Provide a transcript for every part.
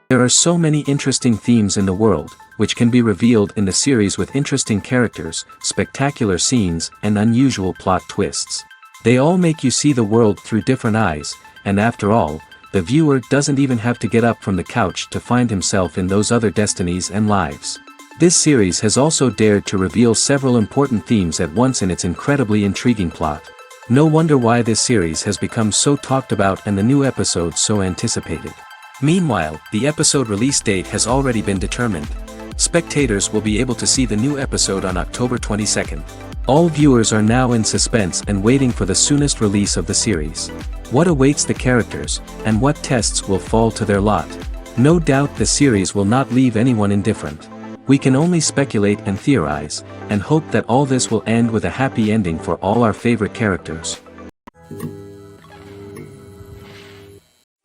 There are so many interesting themes in the world, which can be revealed in the series with interesting characters, spectacular scenes, and unusual plot twists. They all make you see the world through different eyes, and after all, the viewer doesn't even have to get up from the couch to find himself in those other destinies and lives. This series has also dared to reveal several important themes at once in its incredibly intriguing plot. No wonder why this series has become so talked about and the new episodes so anticipated. Meanwhile, the episode release date has already been determined. Spectators will be able to see the new episode on October 22nd. All viewers are now in suspense and waiting for the soonest release of the series. What awaits the characters, and what tests will fall to their lot? No doubt the series will not leave anyone indifferent. We can only speculate and theorize, and hope that all this will end with a happy ending for all our favorite characters.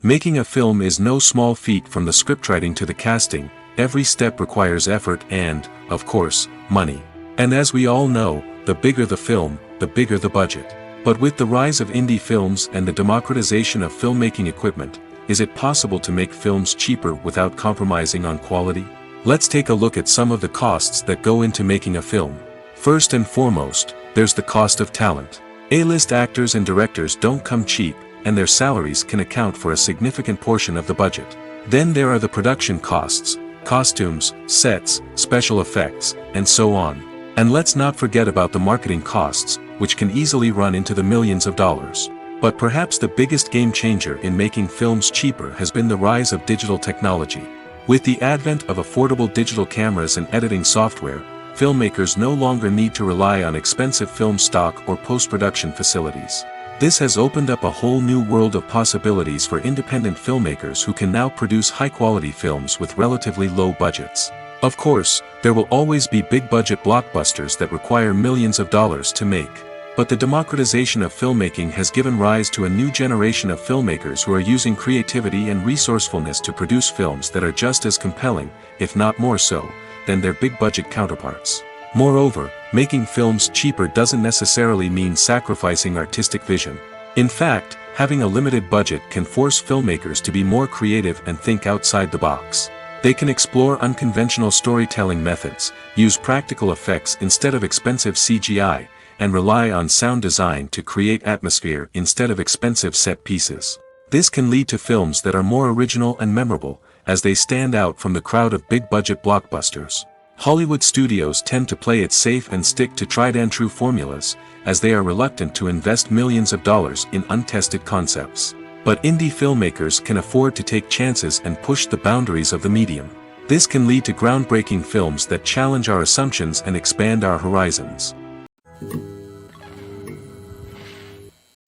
Making a film is no small feat. From the scriptwriting to the casting, every step requires effort and, of course, money. And as we all know, the bigger the film, the bigger the budget. But with the rise of indie films and the democratization of filmmaking equipment, is it possible to make films cheaper without compromising on quality? Let's take a look at some of the costs that go into making a film. First and foremost, there's the cost of talent. A-list actors and directors don't come cheap, and their salaries can account for a significant portion of the budget. Then there are the production costs, costumes, sets, special effects, and so on. And let's not forget about the marketing costs, which can easily run into the millions of dollars. But perhaps the biggest game changer in making films cheaper has been the rise of digital technology. With the advent of affordable digital cameras and editing software, filmmakers no longer need to rely on expensive film stock or post-production facilities. This has opened up a whole new world of possibilities for independent filmmakers who can now produce high-quality films with relatively low budgets. Of course, there will always be big-budget blockbusters that require millions of dollars to make. But the democratization of filmmaking has given rise to a new generation of filmmakers who are using creativity and resourcefulness to produce films that are just as compelling, if not more so, than their big-budget counterparts. Moreover, making films cheaper doesn't necessarily mean sacrificing artistic vision. In fact, having a limited budget can force filmmakers to be more creative and think outside the box. They can explore unconventional storytelling methods, use practical effects instead of expensive CGI, and rely on sound design to create atmosphere instead of expensive set pieces. This can lead to films that are more original and memorable, as they stand out from the crowd of big-budget blockbusters. Hollywood studios tend to play it safe and stick to tried-and-true formulas, as they are reluctant to invest millions of dollars in untested concepts. But indie filmmakers can afford to take chances and push the boundaries of the medium. This can lead to groundbreaking films that challenge our assumptions and expand our horizons.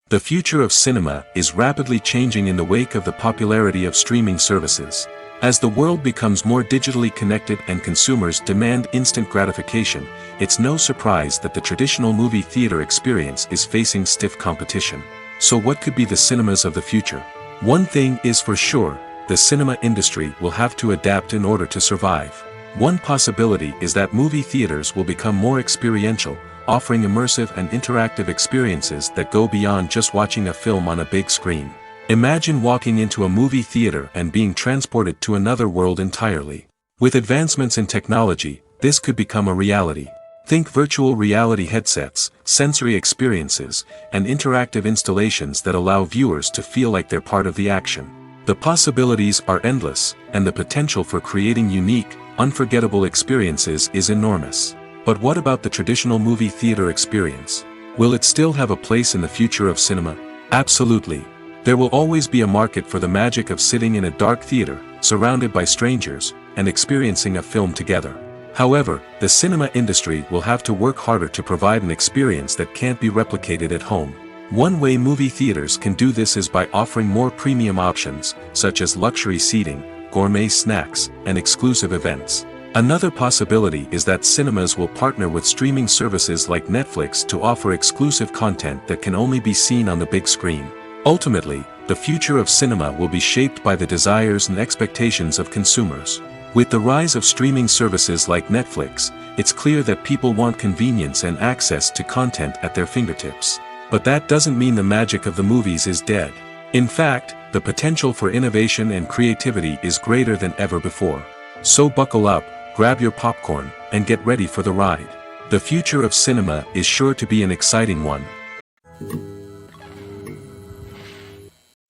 The future of cinema is rapidly changing in the wake of the popularity of streaming services. As the world becomes more digitally connected and consumers demand instant gratification, it's no surprise that the traditional movie theater experience is facing stiff competition. So what could be the cinemas of the future? One thing is for sure, the cinema industry will have to adapt in order to survive. One possibility is that movie theaters will become more experiential, offering immersive and interactive experiences that go beyond just watching a film on a big screen. Imagine walking into a movie theater and being transported to another world entirely. With advancements in technology, this could become a reality. Think virtual reality headsets, sensory experiences, and interactive installations that allow viewers to feel like they're part of the action. The possibilities are endless, and the potential for creating unique, unforgettable experiences is enormous. But what about the traditional movie theater experience? Will it still have a place in the future of cinema? Absolutely. There will always be a market for the magic of sitting in a dark theater, surrounded by strangers, and experiencing a film together. However, the cinema industry will have to work harder to provide an experience that can't be replicated at home. One way movie theaters can do this is by offering more premium options, such as luxury seating, gourmet snacks, and exclusive events. Another possibility is that cinemas will partner with streaming services like Netflix to offer exclusive content that can only be seen on the big screen. Ultimately, the future of cinema will be shaped by the desires and expectations of consumers. With the rise of streaming services like Netflix, it's clear that people want convenience and access to content at their fingertips. But that doesn't mean the magic of the movies is dead. In fact, The potential for innovation and creativity is greater than ever before. So buckle up, grab your popcorn, and get ready for the ride. The future of cinema is sure to be an exciting one.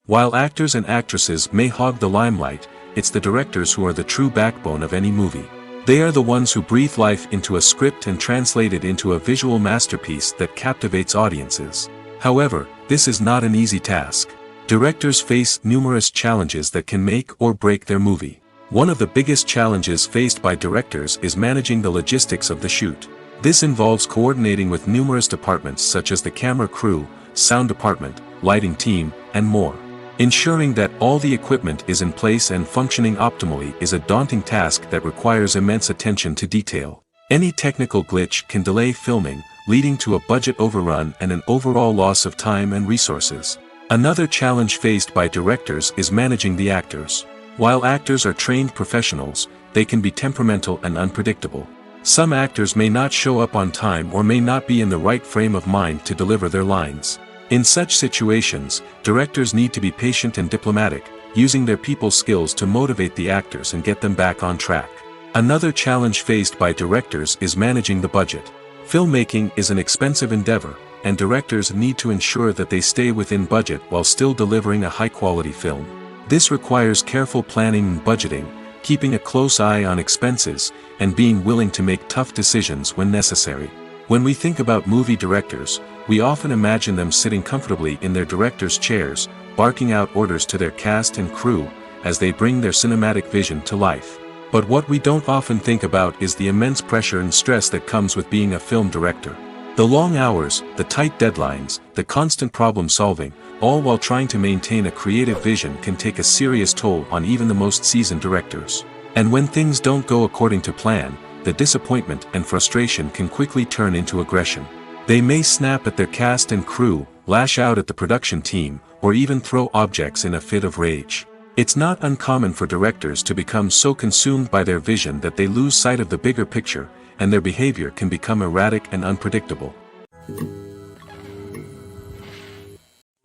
While actors and actresses may hog the limelight, it's the directors who are the true backbone of any movie. They are the ones who breathe life into a script and translate it into a visual masterpiece that captivates audiences. However, this is not an easy task. Directors face numerous challenges that can make or break their movie. One of the biggest challenges faced by directors is managing the logistics of the shoot. This involves coordinating with numerous departments such as the camera crew, sound department, lighting team, and more. Ensuring that all the equipment is in place and functioning optimally is a daunting task that requires immense attention to detail. Any technical glitch can delay filming, leading to a budget overrun and an overall loss of time and resources. Another challenge faced by directors is managing the actors. While actors are trained professionals, they can be temperamental and unpredictable. Some actors may not show up on time or may not be in the right frame of mind to deliver their lines. In such situations, directors need to be patient and diplomatic, using their people skills to motivate the actors and get them back on track. Another challenge faced by directors is managing the budget. Filmmaking is an expensive endeavor, and directors need to ensure that they stay within budget while still delivering a high-quality film. This requires careful planning and budgeting, keeping a close eye on expenses, and being willing to make tough decisions when necessary. When we think about movie directors, we often imagine them sitting comfortably in their director's chairs, barking out orders to their cast and crew, as they bring their cinematic vision to life. But what we don't often think about is the immense pressure and stress that comes with being a film director. The long hours, the tight deadlines, the constant problem solving, all while trying to maintain a creative vision can take a serious toll on even the most seasoned directors. And when things don't go according to plan, the disappointment and frustration can quickly turn into aggression. They may snap at their cast and crew, lash out at the production team, or even throw objects in a fit of rage. It's not uncommon for directors to become so consumed by their vision that they lose sight of the bigger picture, and their behavior can become erratic and unpredictable.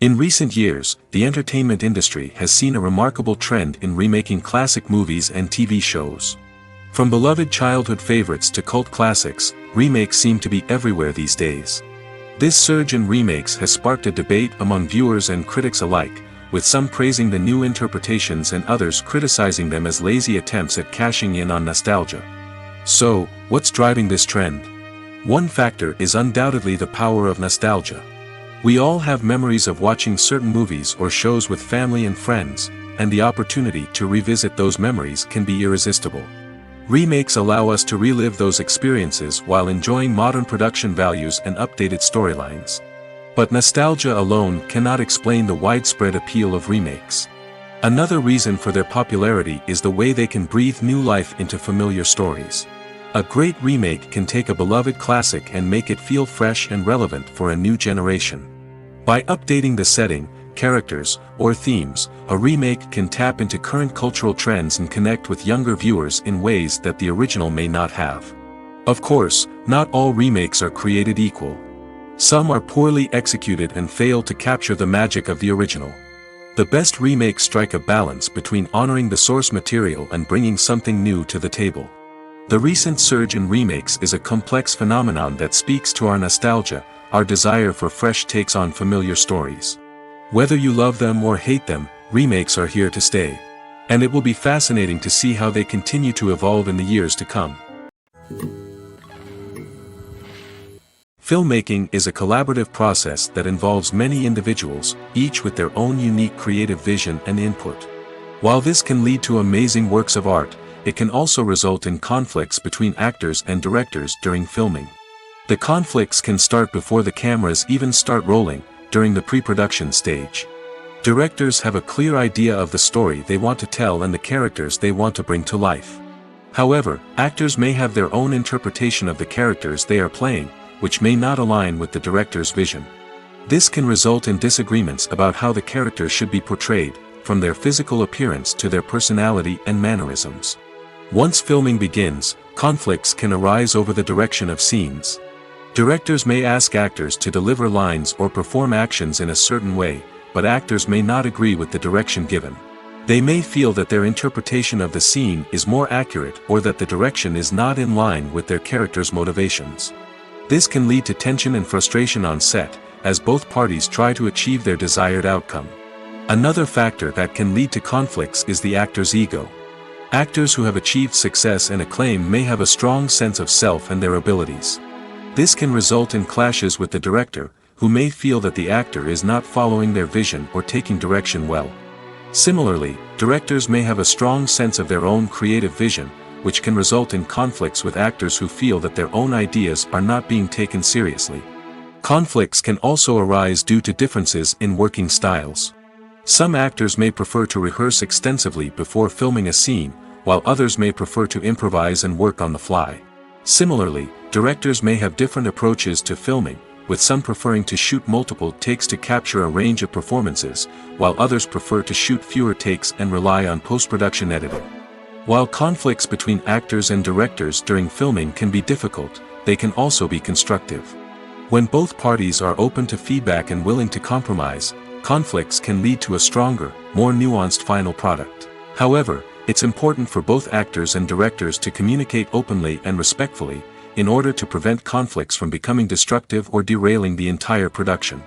In recent years, the entertainment industry has seen a remarkable trend in remaking classic movies and TV shows. From beloved childhood favorites to cult classics, remakes seem to be everywhere these days. This surge in remakes has sparked a debate among viewers and critics alike, with some praising the new interpretations and others criticizing them as lazy attempts at cashing in on nostalgia. So, what's driving this trend? One factor is undoubtedly the power of nostalgia. We all have memories of watching certain movies or shows with family and friends, and the opportunity to revisit those memories can be irresistible. Remakes allow us to relive those experiences while enjoying modern production values and updated storylines. But nostalgia alone cannot explain the widespread appeal of remakes. Another reason for their popularity is the way they can breathe new life into familiar stories. A great remake can take a beloved classic and make it feel fresh and relevant for a new generation. By updating the setting, characters, or themes, a remake can tap into current cultural trends and connect with younger viewers in ways that the original may not have. Of course, not all remakes are created equal. Some are poorly executed and fail to capture the magic of the original. The best remakes strike a balance between honoring the source material and bringing something new to the table. The recent surge in remakes is a complex phenomenon that speaks to our nostalgia, our desire for fresh takes on familiar stories. Whether you love them or hate them, remakes are here to stay. And it will be fascinating to see how they continue to evolve in the years to come. Filmmaking is a collaborative process that involves many individuals, each with their own unique creative vision and input. While this can lead to amazing works of art, it can also result in conflicts between actors and directors during filming. The conflicts can start before the cameras even start rolling, during the pre-production stage. Directors have a clear idea of the story they want to tell and the characters they want to bring to life. However, actors may have their own interpretation of the characters they are playing, which may not align with the director's vision. This can result in disagreements about how the characters should be portrayed, from their physical appearance to their personality and mannerisms. Once filming begins, conflicts can arise over the direction of scenes. Directors may ask actors to deliver lines or perform actions in a certain way, but actors may not agree with the direction given. They may feel that their interpretation of the scene is more accurate or that the direction is not in line with their character's motivations. This can lead to tension and frustration on set, as both parties try to achieve their desired outcome. Another factor that can lead to conflicts is the actor's ego. Actors who have achieved success and acclaim may have a strong sense of self and their abilities. This can result in clashes with the director, who may feel that the actor is not following their vision or taking direction well. Similarly, directors may have a strong sense of their own creative vision, which can result in conflicts with actors who feel that their own ideas are not being taken seriously. Conflicts can also arise due to differences in working styles. Some actors may prefer to rehearse extensively before filming a scene, while others may prefer to improvise and work on the fly. Similarly, directors may have different approaches to filming, with some preferring to shoot multiple takes to capture a range of performances, while others prefer to shoot fewer takes and rely on post-production editing. While conflicts between actors and directors during filming can be difficult, they can also be constructive. When both parties are open to feedback and willing to compromise, conflicts can lead to a stronger, more nuanced final product. However, it's important for both actors and directors to communicate openly and respectfully, in order to prevent conflicts from becoming destructive or derailing the entire production.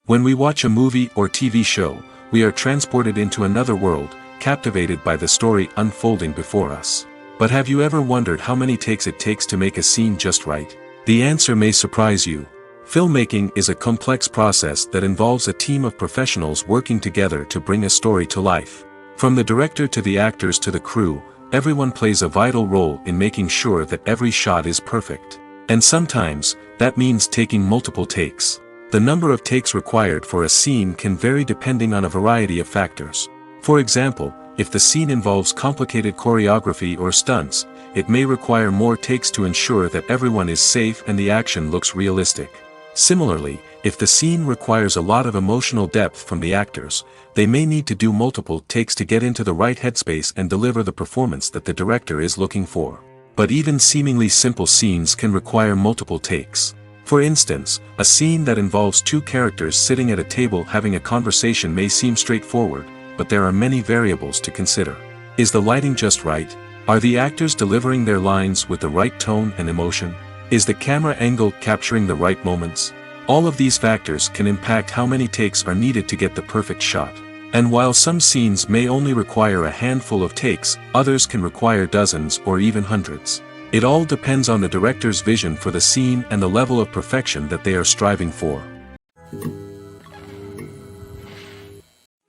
When we watch a movie or TV show, we are transported into another world, captivated by the story unfolding before us. But have you ever wondered how many takes it takes to make a scene just right? The answer may surprise you. Filmmaking is a complex process that involves a team of professionals working together to bring a story to life. From the director to the actors to the crew, everyone plays a vital role in making sure that every shot is perfect. And sometimes, that means taking multiple takes. The number of takes required for a scene can vary depending on a variety of factors. For example, if the scene involves complicated choreography or stunts, it may require more takes to ensure that everyone is safe and the action looks realistic. Similarly, if the scene requires a lot of emotional depth from the actors, they may need to do multiple takes to get into the right headspace and deliver the performance that the director is looking for. But even seemingly simple scenes can require multiple takes. For instance, a scene that involves two characters sitting at a table having a conversation may seem straightforward, but there are many variables to consider. Is the lighting just right? Are the actors delivering their lines with the right tone and emotion? Is the camera angle capturing the right moments? All of these factors can impact how many takes are needed to get the perfect shot. And while some scenes may only require a handful of takes, others can require dozens or even hundreds. It all depends on the director's vision for the scene and the level of perfection that they are striving for.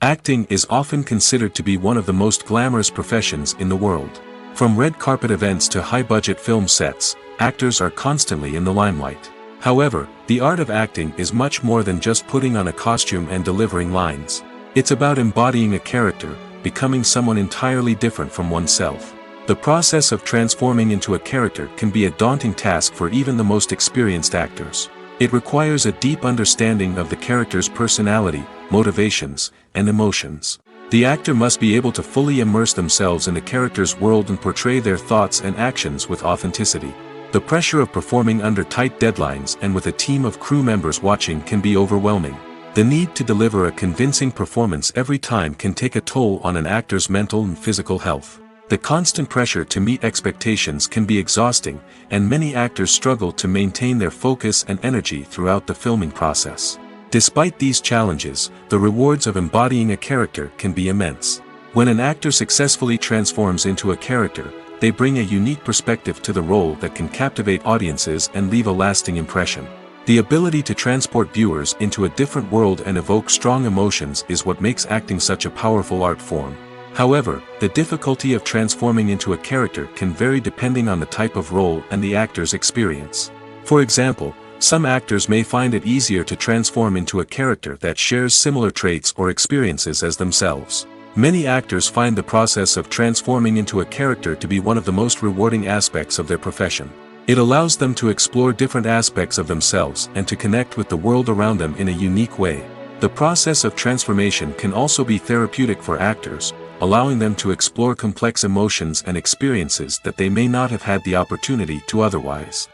Acting is often considered to be one of the most glamorous professions in the world. From red carpet events to high-budget film sets, actors are constantly in the limelight. However, the art of acting is much more than just putting on a costume and delivering lines. It's about embodying a character, becoming someone entirely different from oneself. The process of transforming into a character can be a daunting task for even the most experienced actors. It requires a deep understanding of the character's personality, motivations, and emotions. The actor must be able to fully immerse themselves in the character's world and portray their thoughts and actions with authenticity. The pressure of performing under tight deadlines and with a team of crew members watching can be overwhelming. The need to deliver a convincing performance every time can take a toll on an actor's mental and physical health. The constant pressure to meet expectations can be exhausting, and many actors struggle to maintain their focus and energy throughout the filming process. Despite these challenges, the rewards of embodying a character can be immense. When an actor successfully transforms into a character, they bring a unique perspective to the role that can captivate audiences and leave a lasting impression. The ability to transport viewers into a different world and evoke strong emotions is what makes acting such a powerful art form. However, the difficulty of transforming into a character can vary depending on the type of role and the actor's experience. For example, some actors may find it easier to transform into a character that shares similar traits or experiences as themselves. Many actors find the process of transforming into a character to be one of the most rewarding aspects of their profession. It allows them to explore different aspects of themselves and to connect with the world around them in a unique way. The process of transformation can also be therapeutic for actors, allowing them to explore complex emotions and experiences that they may not have had the opportunity to otherwise.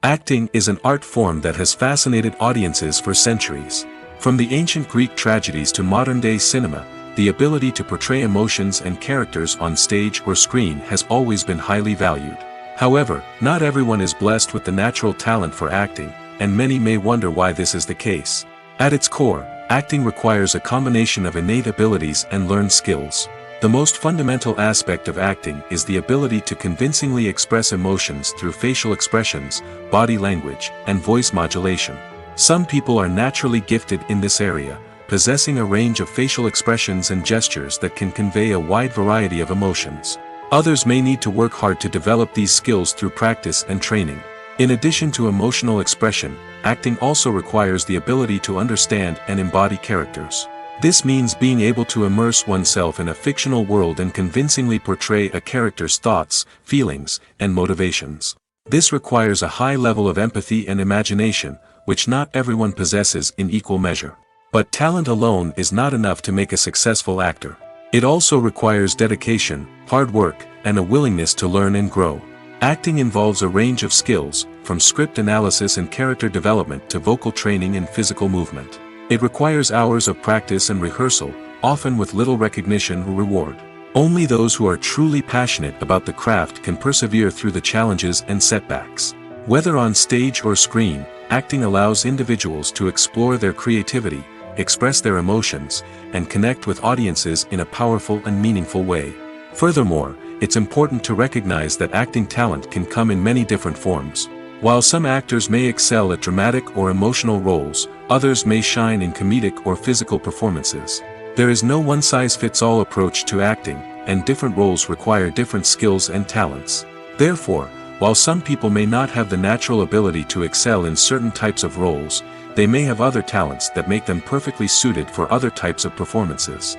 Acting is an art form that has fascinated audiences for centuries. From the ancient Greek tragedies to modern-day cinema, the ability to portray emotions and characters on stage or screen has always been highly valued. However, not everyone is blessed with the natural talent for acting, and many may wonder why this is the case. At its core, acting requires a combination of innate abilities and learned skills. The most fundamental aspect of acting is the ability to convincingly express emotions through facial expressions, body language, and voice modulation. Some people are naturally gifted in this area, possessing a range of facial expressions and gestures that can convey a wide variety of emotions. Others may need to work hard to develop these skills through practice and training. In addition to emotional expression, acting also requires the ability to understand and embody characters. This means being able to immerse oneself in a fictional world and convincingly portray a character's thoughts, feelings, and motivations. This requires a high level of empathy and imagination, which not everyone possesses in equal measure. But talent alone is not enough to make a successful actor. It also requires dedication, hard work, and a willingness to learn and grow. Acting involves a range of skills, from script analysis and character development to vocal training and physical movement. It requires hours of practice and rehearsal, often with little recognition or reward. Only those who are truly passionate about the craft can persevere through the challenges and setbacks. Whether on stage or screen, acting allows individuals to explore their creativity, express their emotions, and connect with audiences in a powerful and meaningful way. Furthermore, it's important to recognize that acting talent can come in many different forms. While some actors may excel at dramatic or emotional roles, others may shine in comedic or physical performances. There is no one-size-fits-all approach to acting, and different roles require different skills and talents. Therefore, while some people may not have the natural ability to excel in certain types of roles, they may have other talents that make them perfectly suited for other types of performances.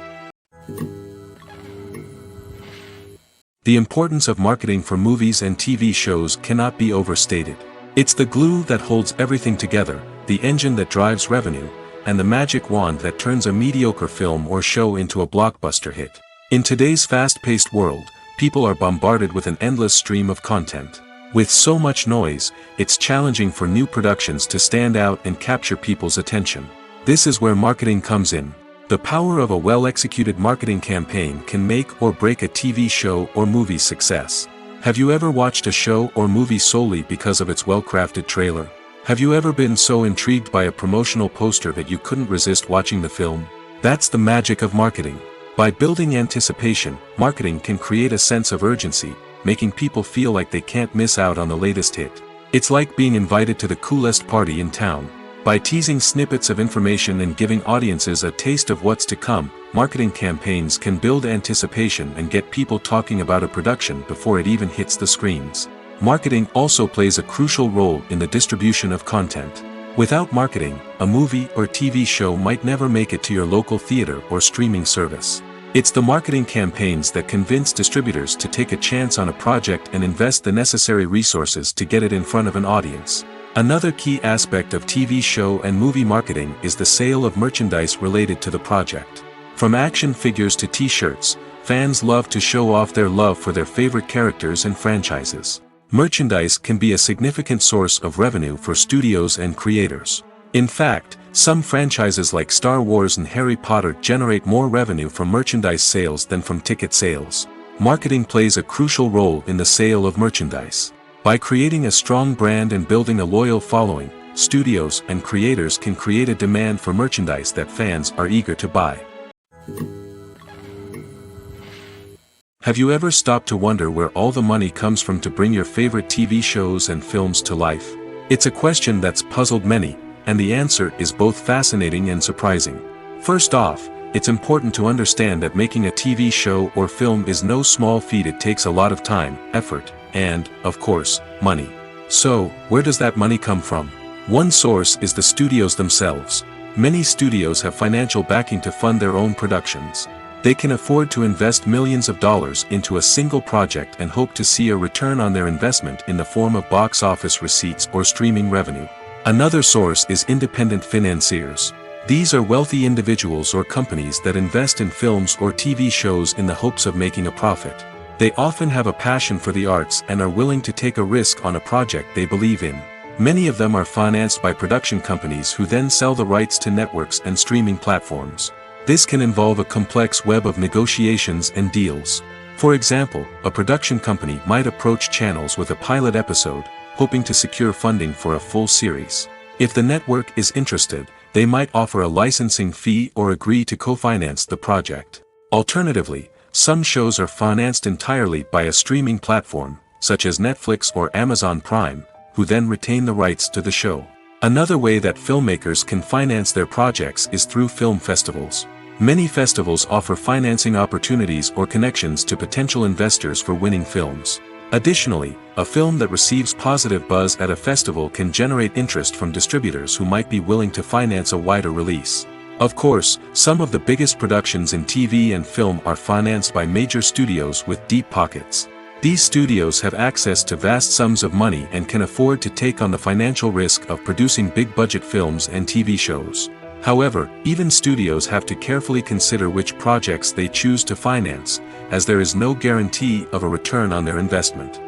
The importance of marketing for movies and TV shows cannot be overstated. It's the glue that holds everything together, the engine that drives revenue, and the magic wand that turns a mediocre film or show into a blockbuster hit. In today's fast-paced world, people are bombarded with an endless stream of content. With so much noise, it's challenging for new productions to stand out and capture people's attention. This is where marketing comes in. The power of a well-executed marketing campaign can make or break a TV show or movie's success. Have you ever watched a show or movie solely because of its well-crafted trailer? Have you ever been so intrigued by a promotional poster that you couldn't resist watching the film? That's the magic of marketing. By building anticipation, marketing can create a sense of urgency, making people feel like they can't miss out on the latest hit. It's like being invited to the coolest party in town. By teasing snippets of information and giving audiences a taste of what's to come, marketing campaigns can build anticipation and get people talking about a production before it even hits the screens. Marketing also plays a crucial role in the distribution of content. Without marketing, a movie or TV show might never make it to your local theater or streaming service. It's the marketing campaigns that convince distributors to take a chance on a project and invest the necessary resources to get it in front of an audience. Another key aspect of TV show and movie marketing is the sale of merchandise related to the project. From action figures to t-shirts, fans love to show off their love for their favorite characters and franchises. Merchandise can be a significant source of revenue for studios and creators. In fact, some franchises like Star Wars and Harry Potter generate more revenue from merchandise sales than from ticket sales. Marketing plays a crucial role in the sale of merchandise. By creating a strong brand and building a loyal following, studios and creators can create a demand for merchandise that fans are eager to buy. Have you ever stopped to wonder where all the money comes from to bring your favorite TV shows and films to life? It's a question that's puzzled many, and the answer is both fascinating and surprising. First off, it's important to understand that making a TV show or film is no small feat. It takes a lot of time, effort, and, of course, money. So, where does that money come from? One source is the studios themselves. Many studios have financial backing to fund their own productions. They can afford to invest millions of dollars into a single project and hope to see a return on their investment in the form of box office receipts or streaming revenue. Another source is independent financiers. These are wealthy individuals or companies that invest in films or TV shows in the hopes of making a profit. They often have a passion for the arts and are willing to take a risk on a project they believe in. Many of them are financed by production companies who then sell the rights to networks and streaming platforms. This can involve a complex web of negotiations and deals. For example, a production company might approach channels with a pilot episode, hoping to secure funding for a full series. If the network is interested, they might offer a licensing fee or agree to co-finance the project. Alternatively, some shows are financed entirely by a streaming platform, such as Netflix or Amazon Prime, who then retain the rights to the show. Another way that filmmakers can finance their projects is through film festivals. Many festivals offer financing opportunities or connections to potential investors for winning films. Additionally, a film that receives positive buzz at a festival can generate interest from distributors who might be willing to finance a wider release. Of course, some of the biggest productions in TV and film are financed by major studios with deep pockets. These studios have access to vast sums of money and can afford to take on the financial risk of producing big-budget films and TV shows. However, even studios have to carefully consider which projects they choose to finance, as there is no guarantee of a return on their investment.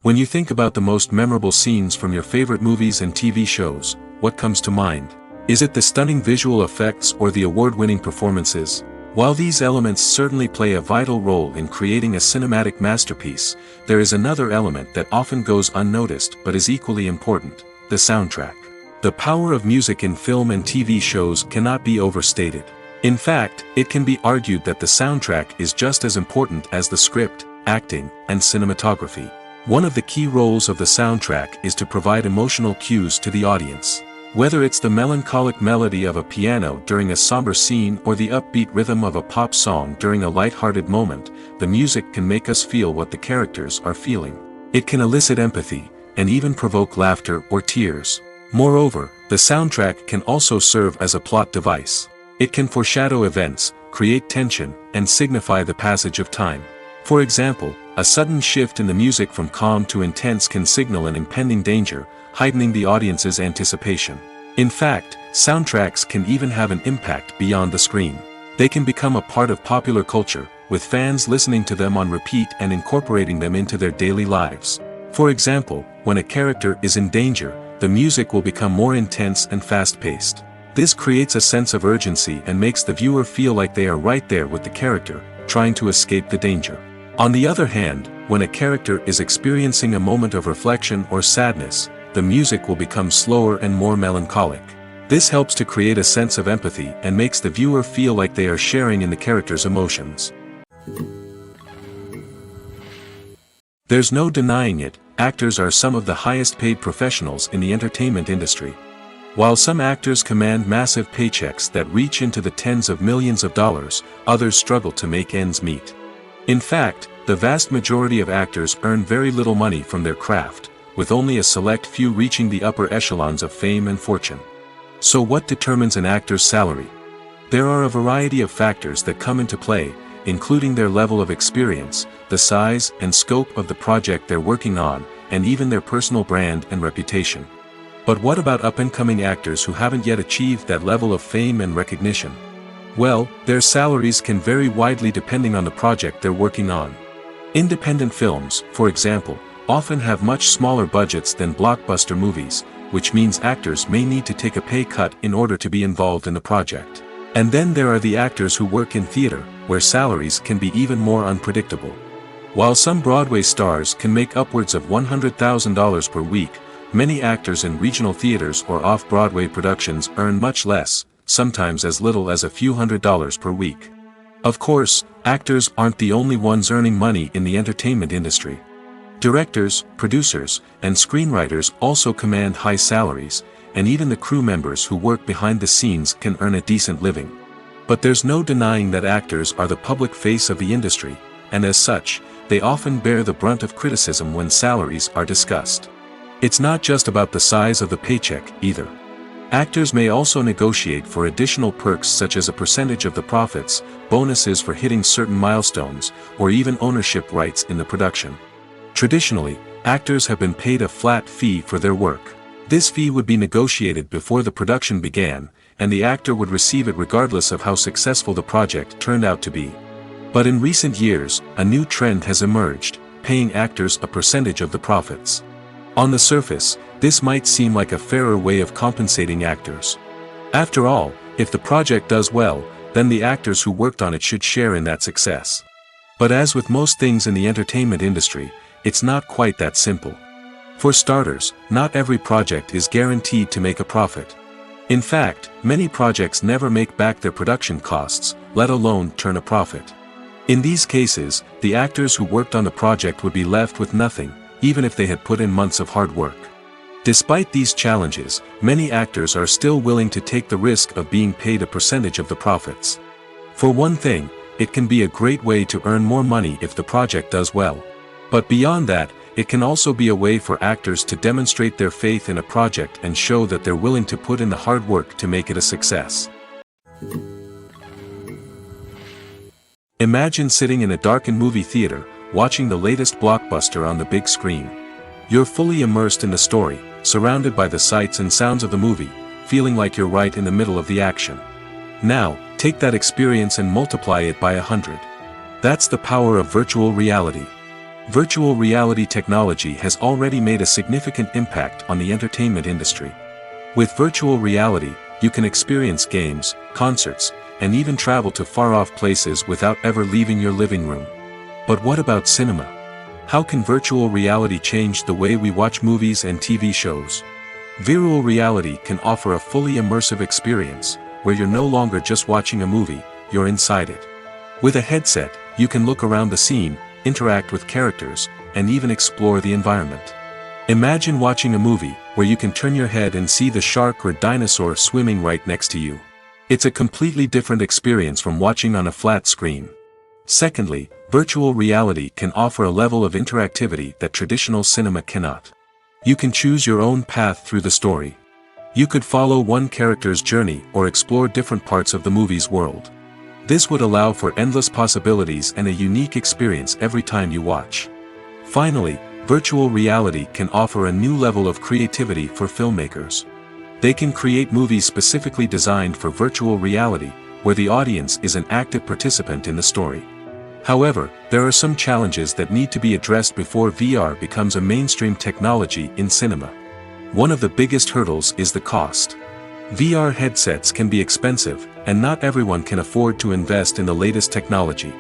When you think about the most memorable scenes from your favorite movies and TV shows, what comes to mind? Is it the stunning visual effects or the award-winning performances? While these elements certainly play a vital role in creating a cinematic masterpiece, there is another element that often goes unnoticed but is equally important: the soundtrack. The power of music in film and TV shows cannot be overstated. In fact, it can be argued that the soundtrack is just as important as the script, acting, and cinematography. One of the key roles of the soundtrack is to provide emotional cues to the audience. Whether it's the melancholic melody of a piano during a somber scene or the upbeat rhythm of a pop song during a light-hearted moment, the music can make us feel what the characters are feeling. It can elicit empathy, and even provoke laughter or tears. Moreover, the soundtrack can also serve as a plot device. It can foreshadow events, create tension, and signify the passage of time. For example, a sudden shift in the music from calm to intense can signal an impending danger, heightening the audience's anticipation. In fact, soundtracks can even have an impact beyond the screen. They can become a part of popular culture, with fans listening to them on repeat and incorporating them into their daily lives. For example, when a character is in danger, the music will become more intense and fast-paced. This creates a sense of urgency and makes the viewer feel like they are right there with the character, trying to escape the danger. On the other hand, when a character is experiencing a moment of reflection or sadness, the music will become slower and more melancholic. This helps to create a sense of empathy and makes the viewer feel like they are sharing in the character's emotions. There's no denying it, actors are some of the highest paid professionals in the entertainment industry. While some actors command massive paychecks that reach into the tens of millions of dollars, others struggle to make ends meet. In fact, the vast majority of actors earn very little money from their craft, with only a select few reaching the upper echelons of fame and fortune. So what determines an actor's salary? There are a variety of factors that come into play, including their level of experience, the size and scope of the project they're working on, and even their personal brand and reputation. But what about up-and-coming actors who haven't yet achieved that level of fame and recognition? Well, their salaries can vary widely depending on the project they're working on. Independent films, for example, often have much smaller budgets than blockbuster movies, which means actors may need to take a pay cut in order to be involved in the project. And then there are the actors who work in theater, where salaries can be even more unpredictable. While some Broadway stars can make upwards of $100,000 per week, many actors in regional theaters or off-Broadway productions earn much less, sometimes as little as a few $100s per week. Of course, actors aren't the only ones earning money in the entertainment industry. Directors, producers, and screenwriters also command high salaries, and even the crew members who work behind the scenes can earn a decent living. But there's no denying that actors are the public face of the industry, and as such, they often bear the brunt of criticism when salaries are discussed. It's not just about the size of the paycheck, either. Actors may also negotiate for additional perks such as a percentage of the profits, bonuses for hitting certain milestones, or even ownership rights in the production. Traditionally, actors have been paid a flat fee for their work. This fee would be negotiated before the production began, and the actor would receive it regardless of how successful the project turned out to be. But in recent years, a new trend has emerged: start paying actors a percentage of the profits. On the surface, this might seem like a fairer way of compensating actors. After all, if the project does well, then the actors who worked on it should share in that success. But as with most things in the entertainment industry, it's not quite that simple. For starters, not every project is guaranteed to make a profit. In fact, many projects never make back their production costs, let alone turn a profit. In these cases, the actors who worked on the project would be left with nothing, even if they had put in months of hard work. Despite these challenges, many actors are still willing to take the risk of being paid a percentage of the profits. For one thing, it can be a great way to earn more money if the project does well. But beyond that, it can also be a way for actors to demonstrate their faith in a project and show that they're willing to put in the hard work to make it a success. Imagine sitting in a darkened movie theater, watching the latest blockbuster on the big screen. You're fully immersed in the story, surrounded by the sights and sounds of the movie, feeling like you're right in the middle of the action. Now, take that experience and multiply it by 100. That's the power of virtual reality. Virtual reality technology has already made a significant impact on the entertainment industry. With virtual reality, you can experience games, concerts, and even travel to far-off places without ever leaving your living room. But what about cinema? How can virtual reality change the way we watch movies and TV shows? Virtual reality can offer a fully immersive experience, where you're no longer just watching a movie, you're inside it. With a headset, you can look around the scene, interact with characters, and even explore the environment. Imagine watching a movie, where you can turn your head and see the shark or dinosaur swimming right next to you. It's a completely different experience from watching on a flat screen. Secondly, virtual reality can offer a level of interactivity that traditional cinema cannot. You can choose your own path through the story. You could follow one character's journey or explore different parts of the movie's world. This would allow for endless possibilities and a unique experience every time you watch. Finally, virtual reality can offer a new level of creativity for filmmakers. They can create movies specifically designed for virtual reality, where the audience is an active participant in the story. However, there are some challenges that need to be addressed before VR becomes a mainstream technology in cinema. One of the biggest hurdles is the cost. VR headsets can be expensive, and not everyone can afford to invest in the latest technology.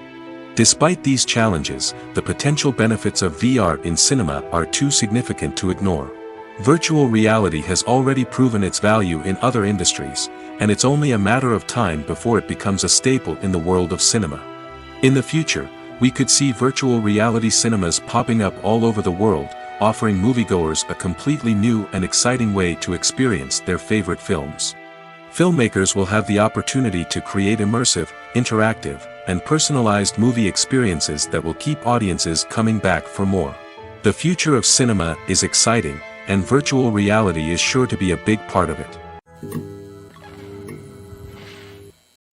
Despite these challenges, the potential benefits of VR in cinema are too significant to ignore. Virtual reality has already proven its value in other industries, and it's only a matter of time before it becomes a staple in the world of cinema. In the future, we could see virtual reality cinemas popping up all over the world, offering moviegoers a completely new and exciting way to experience their favorite films. Filmmakers will have the opportunity to create immersive, interactive, and personalized movie experiences that will keep audiences coming back for more. The future of cinema is exciting, and virtual reality is sure to be a big part of it.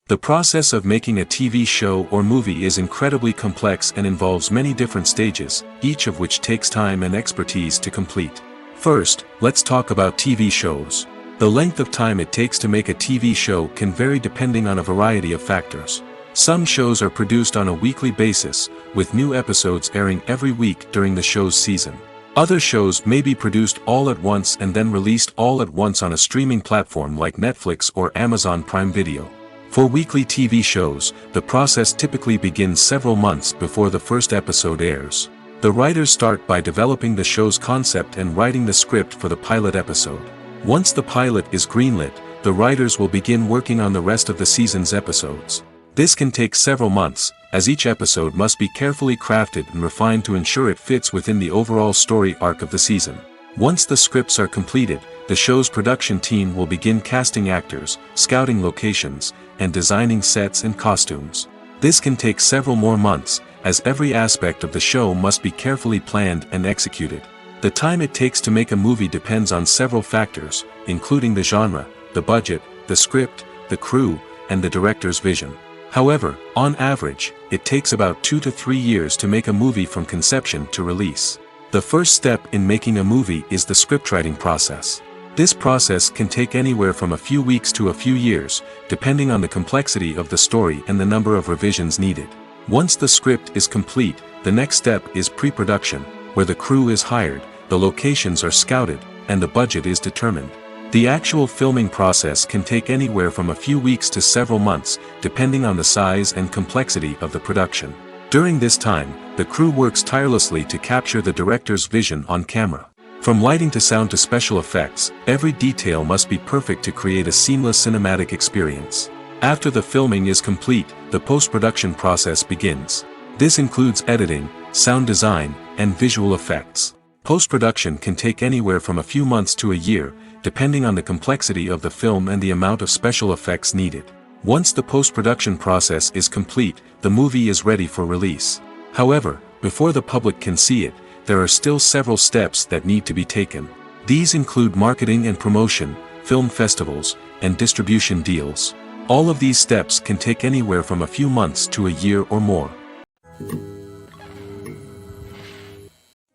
The process of making a TV show or movie is incredibly complex and involves many different stages, each of which takes time and expertise to complete. First, let's talk about TV shows. The length of time it takes to make a TV show can vary depending on a variety of factors. Some shows are produced on a weekly basis, with new episodes airing every week during the show's season. Other shows may be produced all at once and then released all at once on a streaming platform like Netflix or Amazon Prime Video. For weekly TV shows, the process typically begins several months before the first episode airs. The writers start by developing the show's concept and writing the script for the pilot episode. Once the pilot is greenlit, the writers will begin working on the rest of the season's episodes. This can take several months, as each episode must be carefully crafted and refined to ensure it fits within the overall story arc of the season. Once the scripts are completed, the show's production team will begin casting actors, scouting locations, and designing sets and costumes. This can take several more months, as every aspect of the show must be carefully planned and executed. The time it takes to make a movie depends on several factors, including the genre, the budget, the script, the crew, and the director's vision. However, on average, it takes about 2 to 3 years to make a movie from conception to release. The first step in making a movie is the scriptwriting process. This process can take anywhere from a few weeks to a few years, depending on the complexity of the story and the number of revisions needed. Once the script is complete, the next step is pre-production, where the crew is hired, the locations are scouted, and the budget is determined. The actual filming process can take anywhere from a few weeks to several months, depending on the size and complexity of the production. During this time, the crew works tirelessly to capture the director's vision on camera. From lighting to sound to special effects, every detail must be perfect to create a seamless cinematic experience. After the filming is complete, the post-production process begins. This includes editing, sound design, and visual effects. Post-production can take anywhere from a few months to a year, depending on the complexity of the film and the amount of special effects needed. Once the post-production process is complete, the movie is ready for release. However, before the public can see it, there are still several steps that need to be taken. These include marketing and promotion, film festivals, and distribution deals. All of these steps can take anywhere from a few months to a year or more.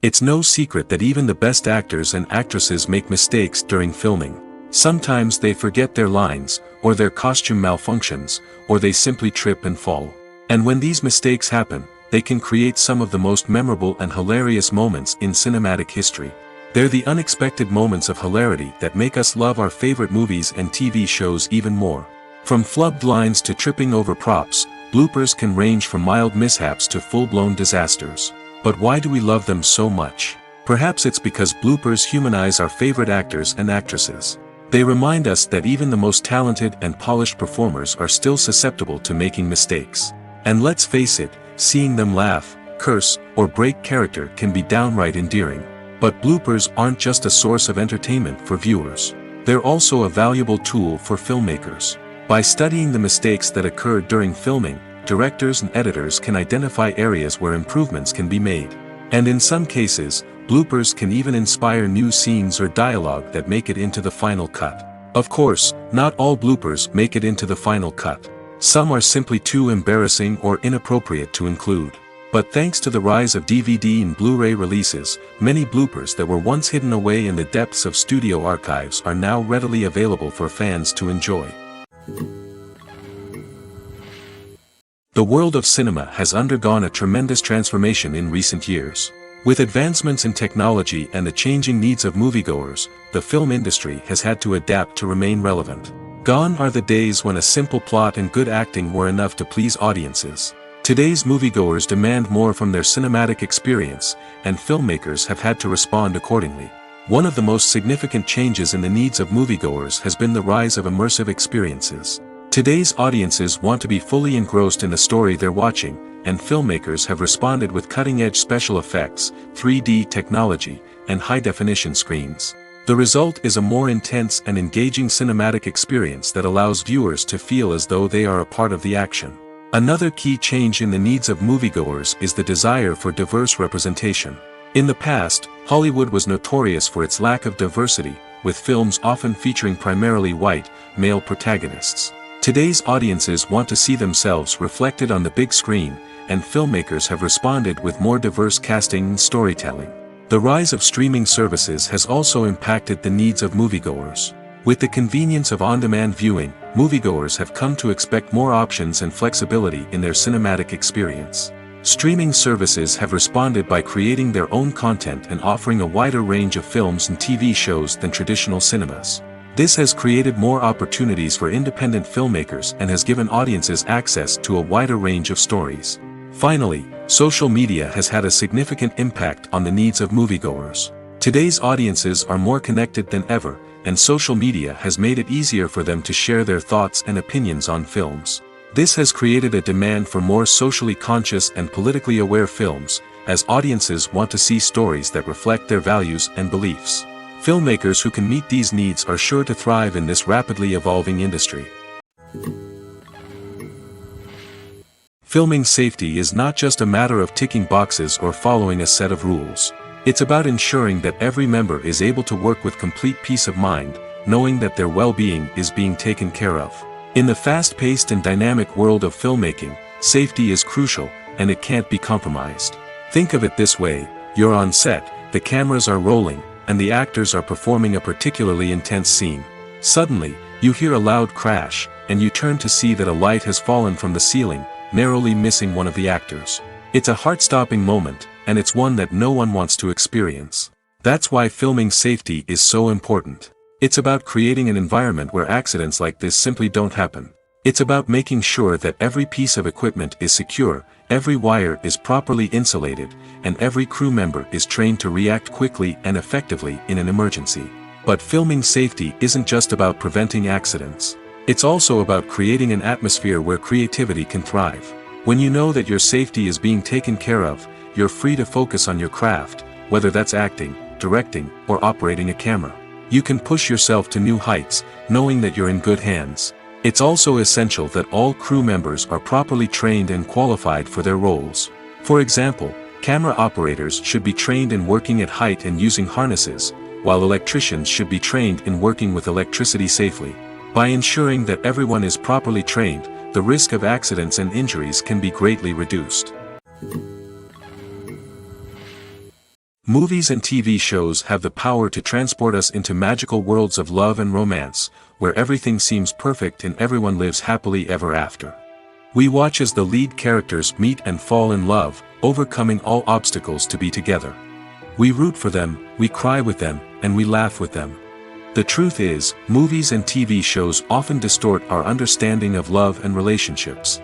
It's no secret that even the best actors and actresses make mistakes during filming. Sometimes they forget their lines, or their costume malfunctions, or they simply trip and fall. And when these mistakes happen, they can create some of the most memorable and hilarious moments in cinematic history. They're the unexpected moments of hilarity that make us love our favorite movies and TV shows even more. From flubbed lines to tripping over props, bloopers can range from mild mishaps to full-blown disasters. But why do we love them so much? Perhaps it's because bloopers humanize our favorite actors and actresses. They remind us that even the most talented and polished performers are still susceptible to making mistakes. And let's face it, seeing them laugh, curse, or break character can be downright endearing. But bloopers aren't just a source of entertainment for viewers. They're also a valuable tool for filmmakers. By studying the mistakes that occurred during filming, directors and editors can identify areas where improvements can be made. And in some cases, bloopers can even inspire new scenes or dialogue that make it into the final cut. Of course, not all bloopers make it into the final cut. Some are simply too embarrassing or inappropriate to include. But thanks to the rise of DVD and Blu-ray releases, many bloopers that were once hidden away in the depths of studio archives are now readily available for fans to enjoy. The world of cinema has undergone a tremendous transformation in recent years. With advancements in technology and the changing needs of moviegoers, the film industry has had to adapt to remain relevant. Gone are the days when a simple plot and good acting were enough to please audiences. Today's moviegoers demand more from their cinematic experience, and filmmakers have had to respond accordingly. One of the most significant changes in the needs of moviegoers has been the rise of immersive experiences. Today's audiences want to be fully engrossed in the story they're watching, and filmmakers have responded with cutting-edge special effects, 3D technology, and high-definition screens. The result is a more intense and engaging cinematic experience that allows viewers to feel as though they are a part of the action. Another key change in the needs of moviegoers is the desire for diverse representation. In the past, Hollywood was notorious for its lack of diversity, with films often featuring primarily white, male protagonists. Today's audiences want to see themselves reflected on the big screen, and filmmakers have responded with more diverse casting and storytelling. The rise of streaming services has also impacted the needs of moviegoers. With the convenience of on-demand viewing, moviegoers have come to expect more options and flexibility in their cinematic experience. Streaming services have responded by creating their own content and offering a wider range of films and TV shows than traditional cinemas. This has created more opportunities for independent filmmakers and has given audiences access to a wider range of stories. Finally, social media has had a significant impact on the needs of moviegoers. Today's audiences are more connected than ever, and social media has made it easier for them to share their thoughts and opinions on films. This has created a demand for more socially conscious and politically aware films, as audiences want to see stories that reflect their values and beliefs. Filmmakers who can meet these needs are sure to thrive in this rapidly evolving industry. Filming safety is not just a matter of ticking boxes or following a set of rules. It's about ensuring that every member is able to work with complete peace of mind, knowing that their well-being is being taken care of. In the fast-paced and dynamic world of filmmaking, safety is crucial, and it can't be compromised. Think of it this way: you're on set, the cameras are rolling, and the actors are performing a particularly intense scene. Suddenly, you hear a loud crash, and you turn to see that a light has fallen from the ceiling, narrowly missing one of the actors. It's a heart-stopping moment, and it's one that no one wants to experience. That's why filming safety is so important. It's about creating an environment where accidents like this simply don't happen. It's about making sure that every piece of equipment is secure, every wire is properly insulated, and every crew member is trained to react quickly and effectively in an emergency. But filming safety isn't just about preventing accidents. It's also about creating an atmosphere where creativity can thrive. When you know that your safety is being taken care of, you're free to focus on your craft, whether that's acting, directing, or operating a camera. You can push yourself to new heights, knowing that you're in good hands. It's also essential that all crew members are properly trained and qualified for their roles. For example, camera operators should be trained in working at height and using harnesses, while electricians should be trained in working with electricity safely. By ensuring that everyone is properly trained, the risk of accidents and injuries can be greatly reduced. Movies and TV shows have the power to transport us into magical worlds of love and romance, where everything seems perfect and everyone lives happily ever after. We watch as the lead characters meet and fall in love, overcoming all obstacles to be together. We root for them, we cry with them, and we laugh with them. The truth is, movies and TV shows often distort our understanding of love and relationships.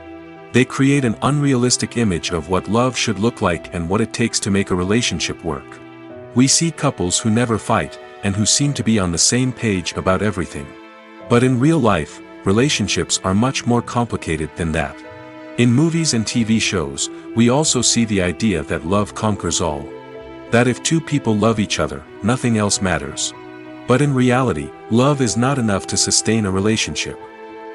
They create an unrealistic image of what love should look like and what it takes to make a relationship work. We see couples who never fight, and who seem to be on the same page about everything. But in real life, relationships are much more complicated than that. In movies and TV shows, we also see the idea that love conquers all. That if two people love each other, nothing else matters. But in reality, love is not enough to sustain a relationship.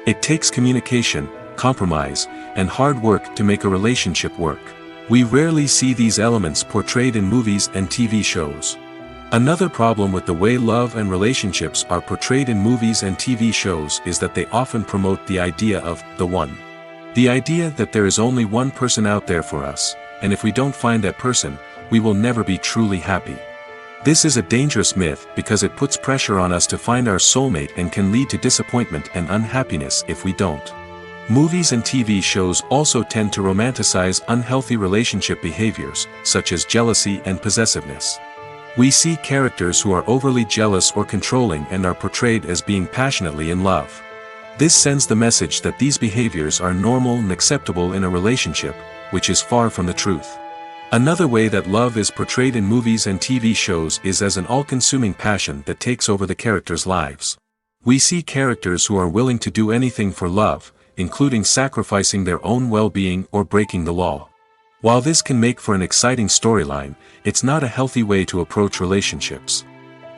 It takes communication, compromise, and hard work to make a relationship work. We rarely see these elements portrayed in movies and TV shows. Another problem with the way love and relationships are portrayed in movies and TV shows is that they often promote the idea of the one. The idea that there is only one person out there for us, and if we don't find that person, we will never be truly happy. This is a dangerous myth because it puts pressure on us to find our soulmate and can lead to disappointment and unhappiness if we don't. Movies and TV shows also tend to romanticize unhealthy relationship behaviors, such as jealousy and possessiveness. We see characters who are overly jealous or controlling and are portrayed as being passionately in love. This sends the message that these behaviors are normal and acceptable in a relationship, which is far from the truth. Another way that love is portrayed in movies and TV shows is as an all-consuming passion that takes over the characters' lives. We see characters who are willing to do anything for love, including sacrificing their own well-being or breaking the law. While this can make for an exciting storyline, it's not a healthy way to approach relationships.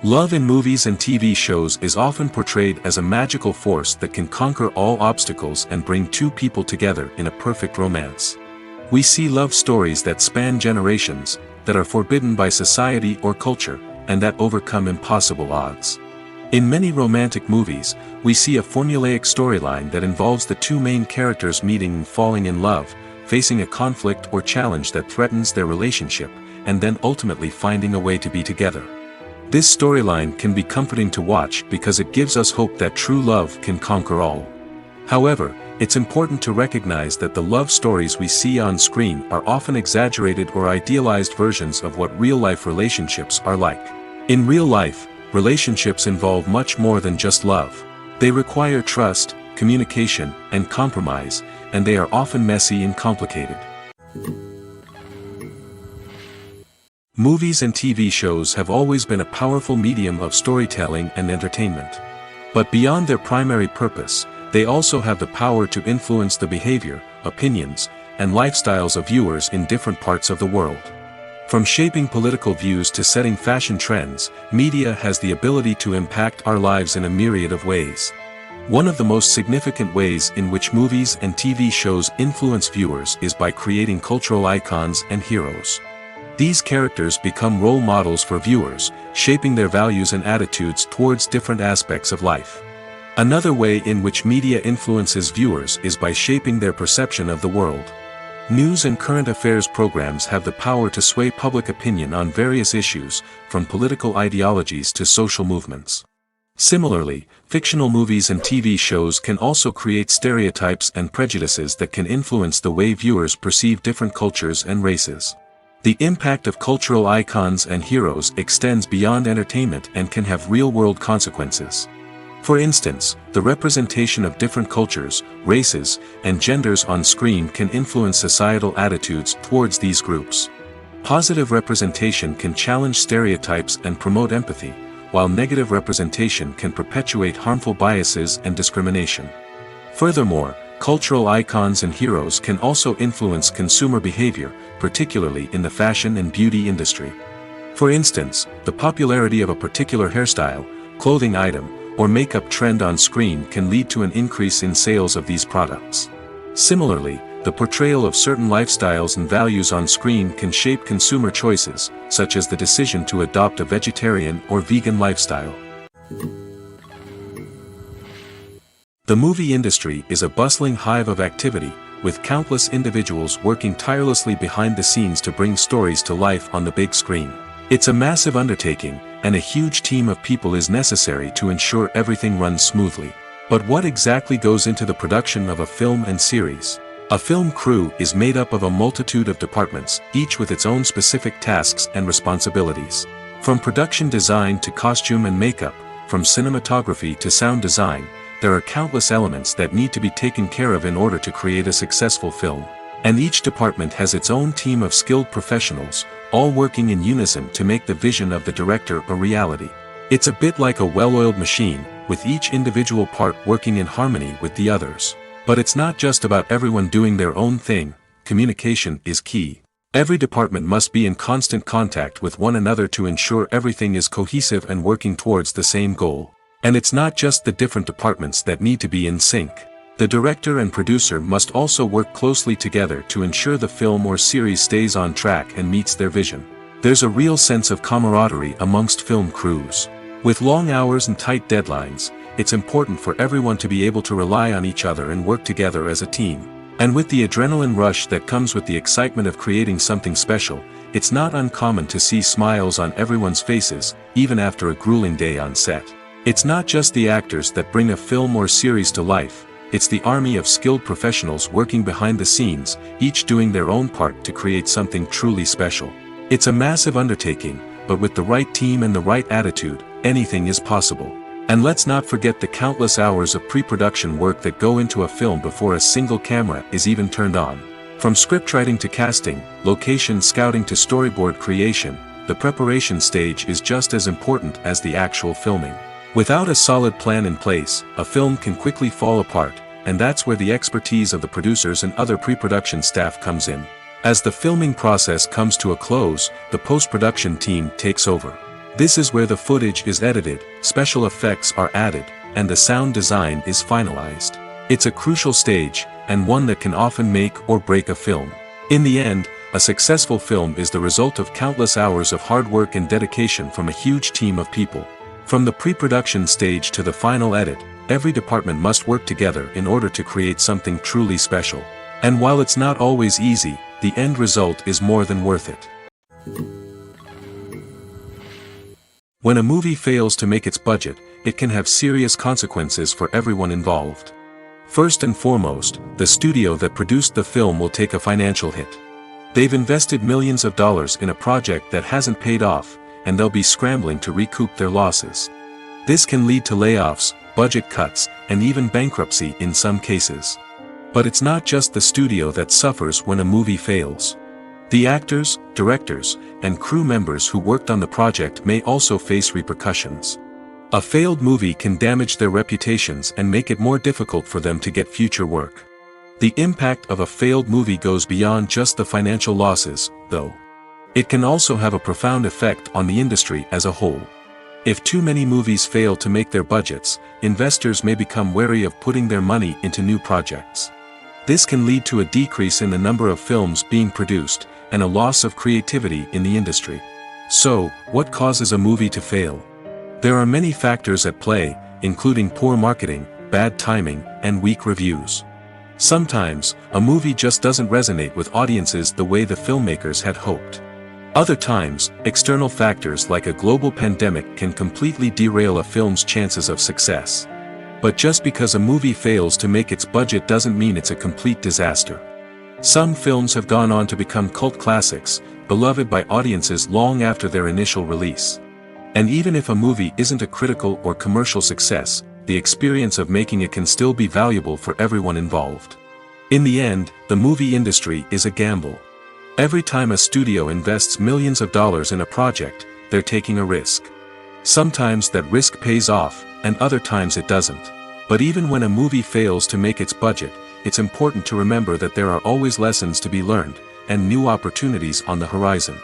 Love in movies and TV shows is often portrayed as a magical force that can conquer all obstacles and bring two people together in a perfect romance. We see love stories that span generations, that are forbidden by society or culture, and that overcome impossible odds. In many romantic movies, we see a formulaic storyline that involves the two main characters meeting and falling in love, facing a conflict or challenge that threatens their relationship, and then ultimately finding a way to be together. This storyline can be comforting to watch because it gives us hope that true love can conquer all. However, it's important to recognize that the love stories we see on screen are often exaggerated or idealized versions of what real-life relationships are like. In real life, relationships involve much more than just love. They require trust, communication, and compromise, and they are often messy and complicated. Movies and TV shows have always been a powerful medium of storytelling and entertainment. But beyond their primary purpose, they also have the power to influence the behavior, opinions, and lifestyles of viewers in different parts of the world. From shaping political views to setting fashion trends, media has the ability to impact our lives in a myriad of ways. One of the most significant ways in which movies and TV shows influence viewers is by creating cultural icons and heroes. These characters become role models for viewers, shaping their values and attitudes towards different aspects of life. Another way in which media influences viewers is by shaping their perception of the world. News and current affairs programs have the power to sway public opinion on various issues, from political ideologies to social movements. Similarly, fictional movies and TV shows can also create stereotypes and prejudices that can influence the way viewers perceive different cultures and races. The impact of cultural icons and heroes extends beyond entertainment and can have real-world consequences. For instance, the representation of different cultures, races, and genders on screen can influence societal attitudes towards these groups. Positive representation can challenge stereotypes and promote empathy, while negative representation can perpetuate harmful biases and discrimination. Furthermore, cultural icons and heroes can also influence consumer behavior, particularly in the fashion and beauty industry. For instance, the popularity of a particular hairstyle, clothing item, or makeup trend on screen can lead to an increase in sales of these products. Similarly, the portrayal of certain lifestyles and values on screen can shape consumer choices, such as the decision to adopt a vegetarian or vegan lifestyle. The movie industry is a bustling hive of activity, with countless individuals working tirelessly behind the scenes to bring stories to life on the big screen. It's a massive undertaking, and a huge team of people is necessary to ensure everything runs smoothly. But what exactly goes into the production of a film and series? A film crew is made up of a multitude of departments, each with its own specific tasks and responsibilities. From production design to costume and makeup, from cinematography to sound design, there are countless elements that need to be taken care of in order to create a successful film. And each department has its own team of skilled professionals, all working in unison to make the vision of the director a reality. It's a bit like a well-oiled machine, with each individual part working in harmony with the others. But it's not just about everyone doing their own thing. Communication is key. Every department must be in constant contact with one another to ensure everything is cohesive and working towards the same goal. And it's not just the different departments that need to be in sync. The director and producer must also work closely together to ensure the film or series stays on track and meets their vision. There's a real sense of camaraderie amongst film crews. With long hours and tight deadlines, it's important for everyone to be able to rely on each other and work together as a team. And with the adrenaline rush that comes with the excitement of creating something special, it's not uncommon to see smiles on everyone's faces, even after a grueling day on set. It's not just the actors that bring a film or series to life. It's the army of skilled professionals working behind the scenes, each doing their own part to create something truly special. It's a massive undertaking, but with the right team and the right attitude, anything is possible. And let's not forget the countless hours of pre-production work that go into a film before a single camera is even turned on. From scriptwriting to casting, location scouting to storyboard creation, the preparation stage is just as important as the actual filming. Without a solid plan in place, a film can quickly fall apart, and that's where the expertise of the producers and other pre-production staff comes in. As the filming process comes to a close, the post-production team takes over. This is where the footage is edited, special effects are added, and the sound design is finalized. It's a crucial stage, and one that can often make or break a film. In the end, a successful film is the result of countless hours of hard work and dedication from a huge team of people. From the pre-production stage to the final edit, every department must work together in order to create something truly special. And while it's not always easy, the end result is more than worth it. When a movie fails to make its budget, it can have serious consequences for everyone involved. First and foremost, the studio that produced the film will take a financial hit. They've invested millions of dollars in a project that hasn't paid off, and they'll be scrambling to recoup their losses. This can lead to layoffs, budget cuts, and even bankruptcy in some cases. But it's not just the studio that suffers when a movie fails. The actors, directors, and crew members who worked on the project may also face repercussions. A failed movie can damage their reputations and make it more difficult for them to get future work. The impact of a failed movie goes beyond just the financial losses, though. It can also have a profound effect on the industry as a whole. If too many movies fail to make their budgets, investors may become wary of putting their money into new projects. This can lead to a decrease in the number of films being produced, and a loss of creativity in the industry. So, what causes a movie to fail? There are many factors at play, including poor marketing, bad timing, and weak reviews. Sometimes, a movie just doesn't resonate with audiences the way the filmmakers had hoped. Other times, external factors like a global pandemic can completely derail a film's chances of success. But just because a movie fails to make its budget doesn't mean it's a complete disaster. Some films have gone on to become cult classics, beloved by audiences long after their initial release. And even if a movie isn't a critical or commercial success, the experience of making it can still be valuable for everyone involved. In the end, the movie industry is a gamble. Every time a studio invests millions of dollars in a project, they're taking a risk. Sometimes that risk pays off, and other times it doesn't. But even when a movie fails to make its budget, it's important to remember that there are always lessons to be learned, and new opportunities on the horizon.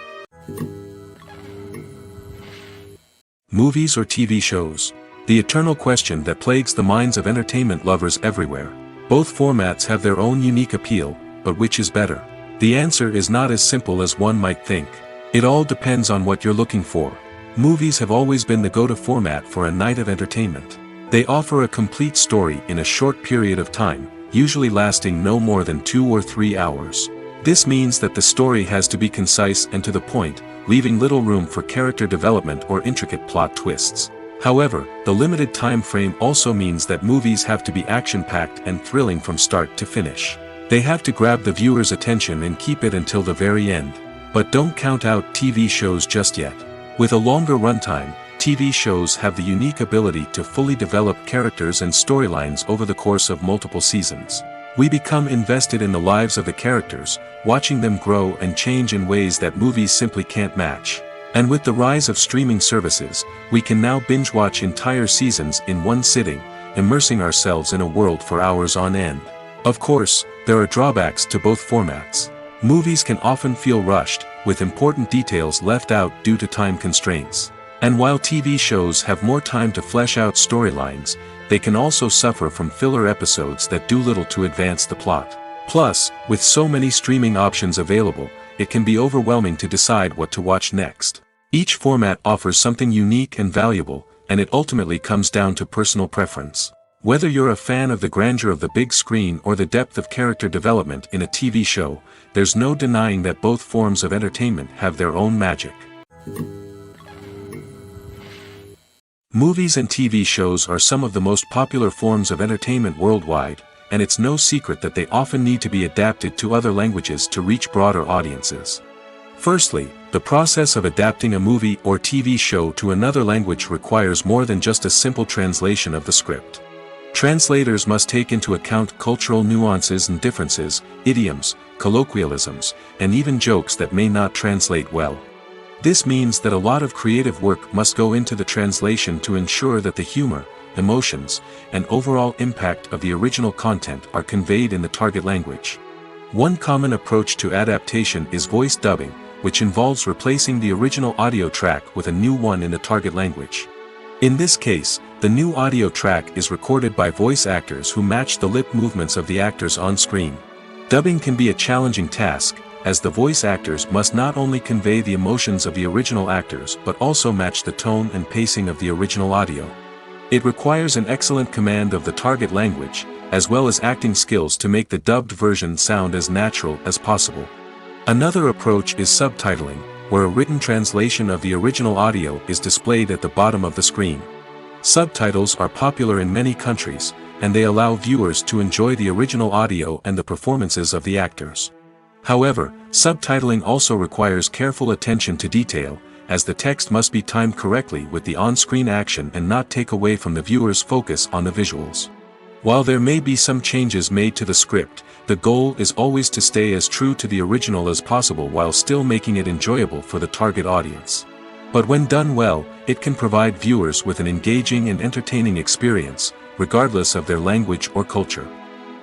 Movies or TV shows? The eternal question that plagues the minds of entertainment lovers everywhere. Both formats have their own unique appeal, but which is better? The answer is not as simple as one might think. It all depends on what you're looking for. Movies have always been the go-to format for a night of entertainment. They offer a complete story in a short period of time, usually lasting no more than 2 or 3 hours. This means that the story has to be concise and to the point, leaving little room for character development or intricate plot twists. However, the limited time frame also means that movies have to be action-packed and thrilling from start to finish. They have to grab the viewer's attention and keep it until the very end. But don't count out TV shows just yet. With a longer runtime, TV shows have the unique ability to fully develop characters and storylines over the course of multiple seasons. We become invested in the lives of the characters, watching them grow and change in ways that movies simply can't match. And with the rise of streaming services, we can now binge-watch entire seasons in one sitting, immersing ourselves in a world for hours on end. Of course, there are drawbacks to both formats. Movies can often feel rushed, with important details left out due to time constraints. And while TV shows have more time to flesh out storylines, they can also suffer from filler episodes that do little to advance the plot. Plus, with so many streaming options available, it can be overwhelming to decide what to watch next. Each format offers something unique and valuable, and it ultimately comes down to personal preference. Whether you're a fan of the grandeur of the big screen or the depth of character development in a TV show, there's no denying that both forms of entertainment have their own magic. Movies and TV shows are some of the most popular forms of entertainment worldwide, and it's no secret that they often need to be adapted to other languages to reach broader audiences. Firstly, the process of adapting a movie or TV show to another language requires more than just a simple translation of the script. Translators must take into account cultural nuances and differences, idioms, colloquialisms, and even jokes that may not translate well. This means that a lot of creative work must go into the translation to ensure that the humor, emotions, and overall impact of the original content are conveyed in the target language. One common approach to adaptation is voice dubbing, which involves replacing the original audio track with a new one in the target language. In this case, the new audio track is recorded by voice actors who match the lip movements of the actors on screen. Dubbing can be a challenging task, as the voice actors must not only convey the emotions of the original actors but also match the tone and pacing of the original audio. It requires an excellent command of the target language, as well as acting skills to make the dubbed version sound as natural as possible. Another approach is subtitling, where a written translation of the original audio is displayed at the bottom of the screen. Subtitles are popular in many countries, and they allow viewers to enjoy the original audio and the performances of the actors. However, subtitling also requires careful attention to detail, as the text must be timed correctly with the on-screen action and not take away from the viewer's focus on the visuals. While there may be some changes made to the script, the goal is always to stay as true to the original as possible while still making it enjoyable for the target audience. But when done well, it can provide viewers with an engaging and entertaining experience, regardless of their language or culture.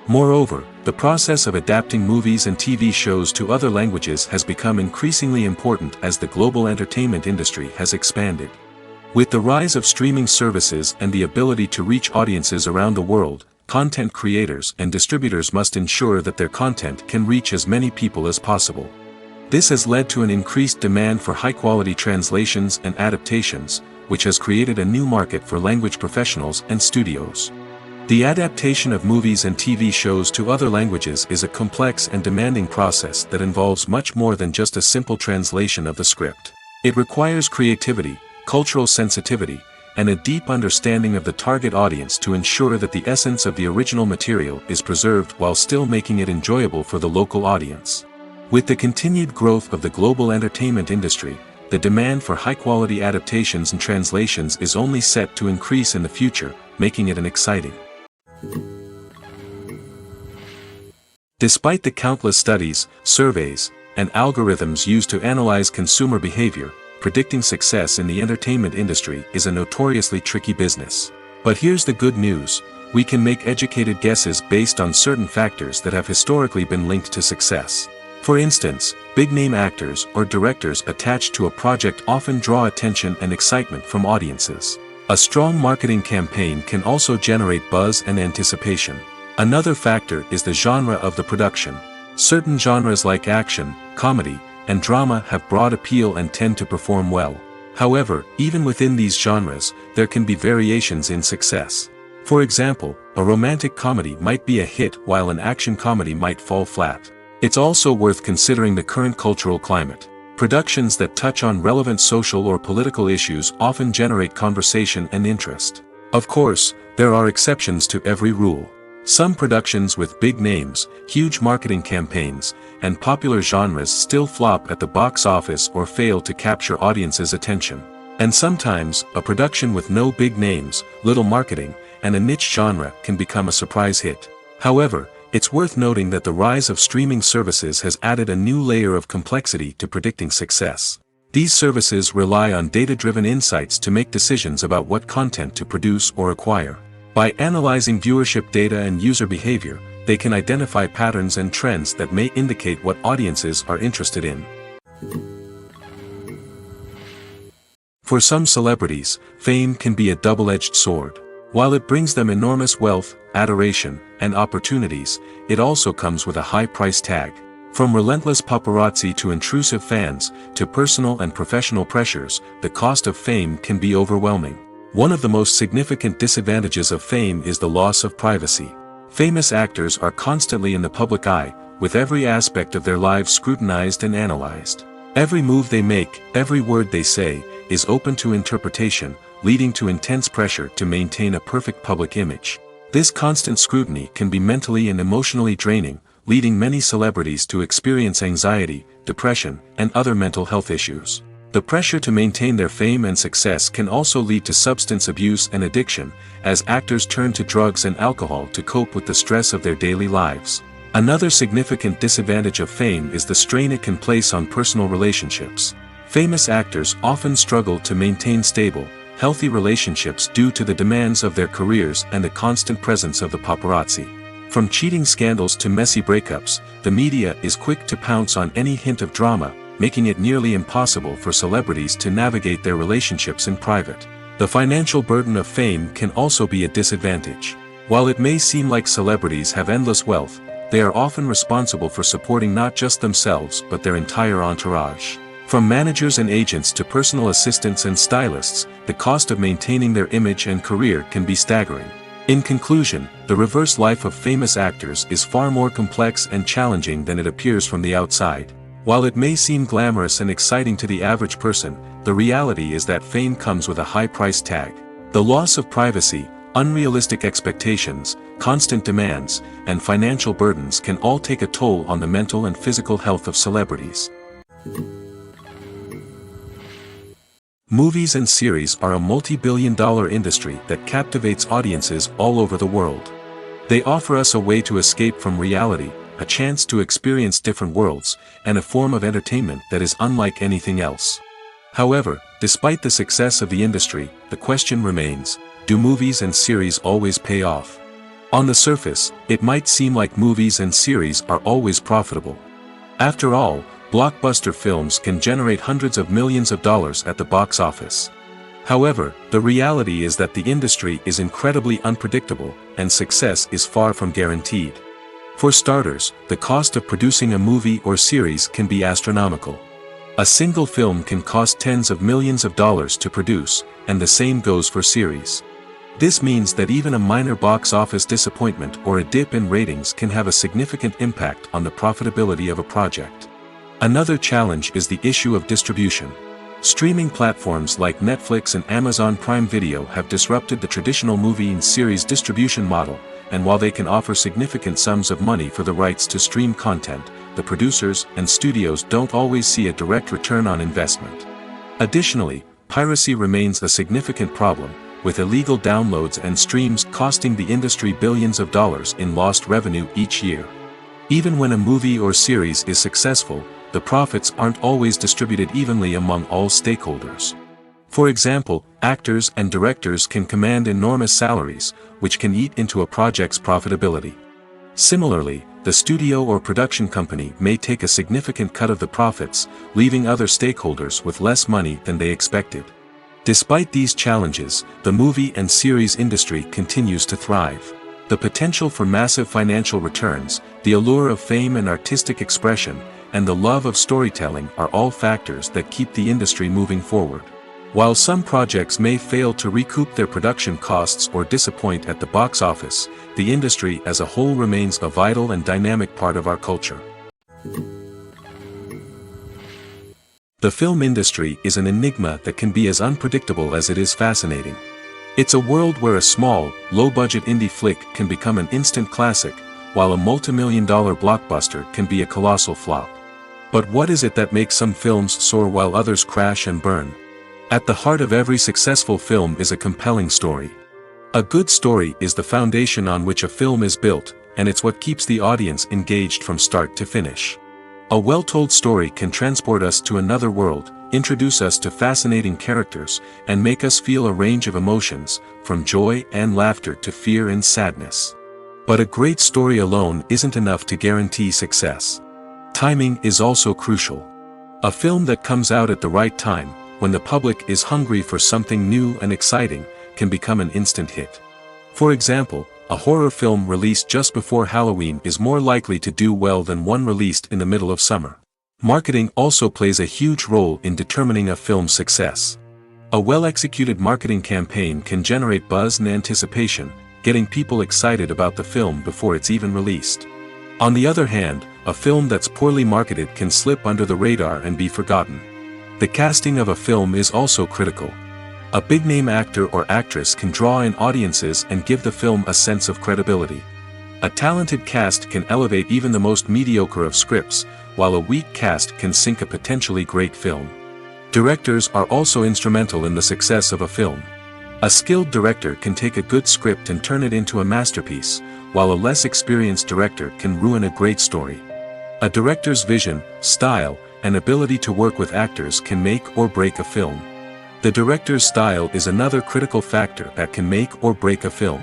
Moreover, the process of adapting movies and TV shows to other languages has become increasingly important as the global entertainment industry has expanded. With the rise of streaming services and the ability to reach audiences around the world, content creators and distributors must ensure that their content can reach as many people as possible. This has led to an increased demand for high-quality translations and adaptations, which has created a new market for language professionals and studios. The adaptation of movies and TV shows to other languages is a complex and demanding process that involves much more than just a simple translation of the script. It requires creativity, cultural sensitivity, and a deep understanding of the target audience to ensure that the essence of the original material is preserved while still making it enjoyable for the local audience. With the continued growth of the global entertainment industry, the demand for high-quality adaptations and translations is only set to increase in the future, making it an exciting. Despite the countless studies, surveys, and algorithms used to analyze consumer behavior, predicting success in the entertainment industry is a notoriously tricky business. But here's the good news: we can make educated guesses based on certain factors that have historically been linked to success. For instance, big-name actors or directors attached to a project often draw attention and excitement from audiences. A strong marketing campaign can also generate buzz and anticipation. Another factor is the genre of the production. Certain genres like action, comedy, and drama have broad appeal and tend to perform well. However, even within these genres, there can be variations in success. For example, a romantic comedy might be a hit while an action comedy might fall flat. It's also worth considering the current cultural climate. Productions that touch on relevant social or political issues often generate conversation and interest. Of course, there are exceptions to every rule. Some productions with big names, huge marketing campaigns, and popular genres still flop at the box office or fail to capture audiences' attention. And sometimes, a production with no big names, little marketing, and a niche genre can become a surprise hit. However, it's worth noting that the rise of streaming services has added a new layer of complexity to predicting success. These services rely on data-driven insights to make decisions about what content to produce or acquire. By analyzing viewership data and user behavior, they can identify patterns and trends that may indicate what audiences are interested in. For some celebrities, fame can be a double-edged sword. While it brings them enormous wealth, adoration, and opportunities, it also comes with a high price tag. From relentless paparazzi to intrusive fans, to personal and professional pressures, the cost of fame can be overwhelming. One of the most significant disadvantages of fame is the loss of privacy. Famous actors are constantly in the public eye, with every aspect of their lives scrutinized and analyzed. Every move they make, every word they say, is open to interpretation, leading to intense pressure to maintain a perfect public image. This constant scrutiny can be mentally and emotionally draining, leading many celebrities to experience anxiety, depression, and other mental health issues. The pressure to maintain their fame and success can also lead to substance abuse and addiction, as actors turn to drugs and alcohol to cope with the stress of their daily lives. Another significant disadvantage of fame is the strain it can place on personal relationships. Famous actors often struggle to maintain stable, healthy relationships due to the demands of their careers and the constant presence of the paparazzi. From cheating scandals to messy breakups, the media is quick to pounce on any hint of drama, making it nearly impossible for celebrities to navigate their relationships in private. The financial burden of fame can also be a disadvantage. While it may seem like celebrities have endless wealth, they are often responsible for supporting not just themselves but their entire entourage. From managers and agents to personal assistants and stylists, the cost of maintaining their image and career can be staggering. In conclusion, the reverse life of famous actors is far more complex and challenging than it appears from the outside. While it may seem glamorous and exciting to the average person, the reality is that fame comes with a high price tag. The loss of privacy, unrealistic expectations, constant demands, and financial burdens can all take a toll on the mental and physical health of celebrities. Movies and series are a multi-billion-dollar industry that captivates audiences all over the world. They offer us a way to escape from reality, a chance to experience different worlds, and a form of entertainment that is unlike anything else. However, despite the success of the industry, the question remains, do movies and series always pay off? On the surface, it might seem like movies and series are always profitable. After all, blockbuster films can generate hundreds of millions of dollars at the box office. However, the reality is that the industry is incredibly unpredictable, and success is far from guaranteed. For starters, the cost of producing a movie or series can be astronomical. A single film can cost tens of millions of dollars to produce, and the same goes for series. This means that even a minor box office disappointment or a dip in ratings can have a significant impact on the profitability of a project. Another challenge is the issue of distribution. Streaming platforms like Netflix and Amazon Prime Video have disrupted the traditional movie and series distribution model, and while they can offer significant sums of money for the rights to stream content, the producers and studios don't always see a direct return on investment. Additionally, piracy remains a significant problem, with illegal downloads and streams costing the industry billions of dollars in lost revenue each year. Even when a movie or series is successful, the profits aren't always distributed evenly among all stakeholders. For example, actors and directors can command enormous salaries, which can eat into a project's profitability. Similarly, the studio or production company may take a significant cut of the profits, leaving other stakeholders with less money than they expected. Despite these challenges, the movie and series industry continues to thrive. The potential for massive financial returns, the allure of fame and artistic expression, and the love of storytelling are all factors that keep the industry moving forward. While some projects may fail to recoup their production costs or disappoint at the box office, the industry as a whole remains a vital and dynamic part of our culture. The film industry is an enigma that can be as unpredictable as it is fascinating. It's a world where a small, low-budget indie flick can become an instant classic, while a multi-million-dollar blockbuster can be a colossal flop. But what is it that makes some films soar while others crash and burn? At the heart of every successful film is a compelling story. A good story is the foundation on which a film is built, and it's what keeps the audience engaged from start to finish. A well-told story can transport us to another world, introduce us to fascinating characters, and make us feel a range of emotions, from joy and laughter to fear and sadness. But a great story alone isn't enough to guarantee success. Timing is also crucial. A film that comes out at the right time, when the public is hungry for something new and exciting, can become an instant hit. For example, a horror film released just before Halloween is more likely to do well than one released in the middle of summer. Marketing also plays a huge role in determining a film's success. A well-executed marketing campaign can generate buzz and anticipation, getting people excited about the film before it's even released. On the other hand, a film that's poorly marketed can slip under the radar and be forgotten. The casting of a film is also critical. A big-name actor or actress can draw in audiences and give the film a sense of credibility. A talented cast can elevate even the most mediocre of scripts, while a weak cast can sink a potentially great film. Directors are also instrumental in the success of a film. A skilled director can take a good script and turn it into a masterpiece, while a less experienced director can ruin a great story. A director's vision, style, and ability to work with actors can make or break a film. The director's style is another critical factor that can make or break a film.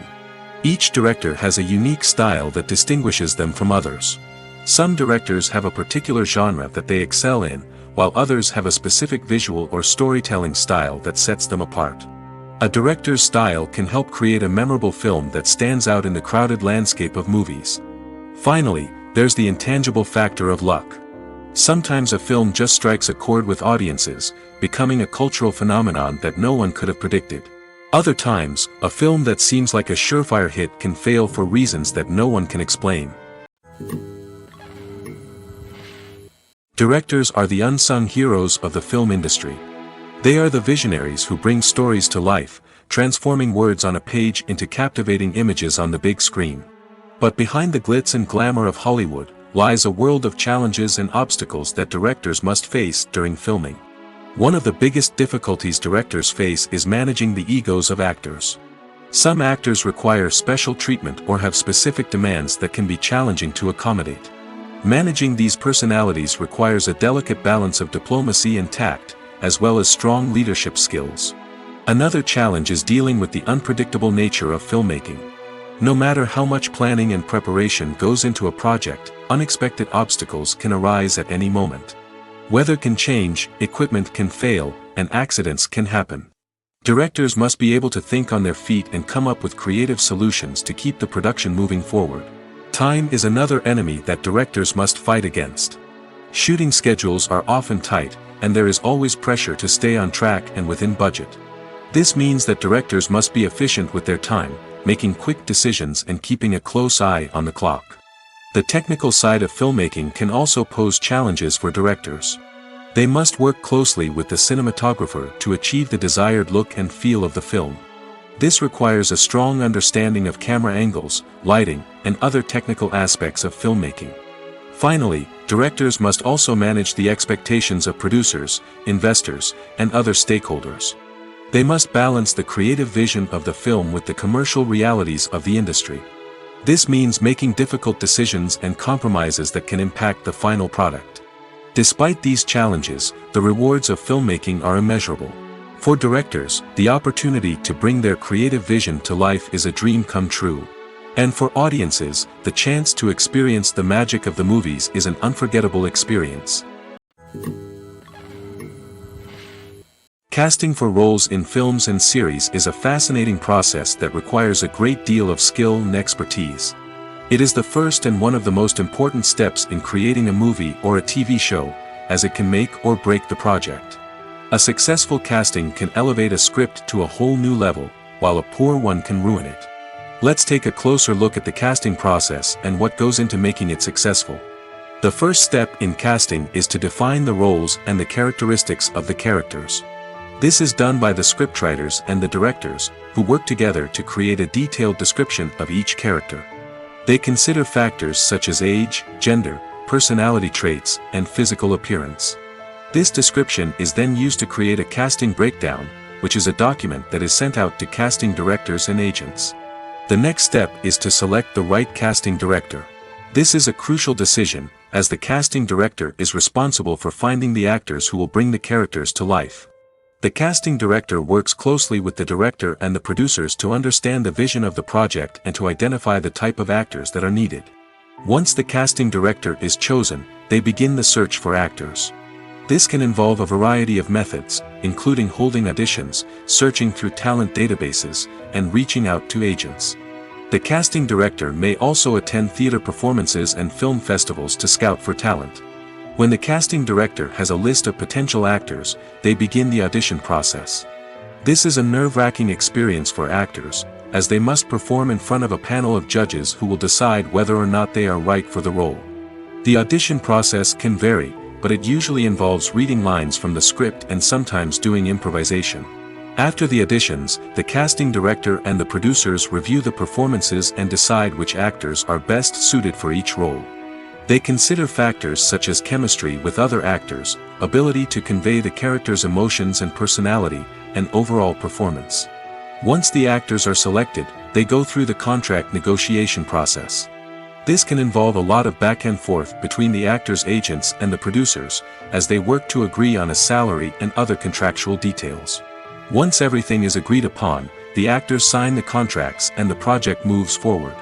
Each director has a unique style that distinguishes them from others. Some directors have a particular genre that they excel in, while others have a specific visual or storytelling style that sets them apart. A director's style can help create a memorable film that stands out in the crowded landscape of movies. Finally, there's the intangible factor of luck. Sometimes a film just strikes a chord with audiences, becoming a cultural phenomenon that no one could have predicted. Other times, a film that seems like a surefire hit can fail for reasons that no one can explain. Directors are the unsung heroes of the film industry. They are the visionaries who bring stories to life, transforming words on a page into captivating images on the big screen. But behind the glitz and glamour of Hollywood, lies a world of challenges and obstacles that directors must face during filming. One of the biggest difficulties directors face is managing the egos of actors. Some actors require special treatment or have specific demands that can be challenging to accommodate. Managing these personalities requires a delicate balance of diplomacy and tact, as well as strong leadership skills. Another challenge is dealing with the unpredictable nature of filmmaking. No matter how much planning and preparation goes into a project, unexpected obstacles can arise at any moment. Weather can change, equipment can fail, and accidents can happen. Directors must be able to think on their feet and come up with creative solutions to keep the production moving forward. Time is another enemy that directors must fight against. Shooting schedules are often tight, and there is always pressure to stay on track and within budget. This means that directors must be efficient with their time, making quick decisions and keeping a close eye on the clock. The technical side of filmmaking can also pose challenges for directors. They must work closely with the cinematographer to achieve the desired look and feel of the film. This requires a strong understanding of camera angles, lighting, and other technical aspects of filmmaking. Finally, directors must also manage the expectations of producers, investors, and other stakeholders. They must balance the creative vision of the film with the commercial realities of the industry. This means making difficult decisions and compromises that can impact the final product. Despite these challenges, the rewards of filmmaking are immeasurable. For directors, the opportunity to bring their creative vision to life is a dream come true. And for audiences, the chance to experience the magic of the movies is an unforgettable experience. Casting for roles in films and series is a fascinating process that requires a great deal of skill and expertise. It is the first and one of the most important steps in creating a movie or a TV show, as it can make or break the project. A successful casting can elevate a script to a whole new level, while a poor one can ruin it. Let's take a closer look at the casting process and what goes into making it successful. The first step in casting is to define the roles and the characteristics of the characters. This is done by the scriptwriters and the directors, who work together to create a detailed description of each character. They consider factors such as age, gender, personality traits, and physical appearance. This description is then used to create a casting breakdown, which is a document that is sent out to casting directors and agents. The next step is to select the right casting director. This is a crucial decision, as the casting director is responsible for finding the actors who will bring the characters to life. The casting director works closely with the director and the producers to understand the vision of the project and to identify the type of actors that are needed. Once the casting director is chosen, they begin the search for actors. This can involve a variety of methods, including holding auditions, searching through talent databases, and reaching out to agents. The casting director may also attend theater performances and film festivals to scout for talent. When the casting director has a list of potential actors, they begin the audition process. This is a nerve-wracking experience for actors, as they must perform in front of a panel of judges who will decide whether or not they are right for the role. The audition process can vary, but it usually involves reading lines from the script and sometimes doing improvisation. After the auditions, the casting director and the producers review the performances and decide which actors are best suited for each role. They consider factors such as chemistry with other actors, ability to convey the character's emotions and personality, and overall performance. Once the actors are selected, they go through the contract negotiation process. This can involve a lot of back and forth between the actors' agents and the producers, as they work to agree on a salary and other contractual details. Once everything is agreed upon, the actors sign the contracts and the project moves forward.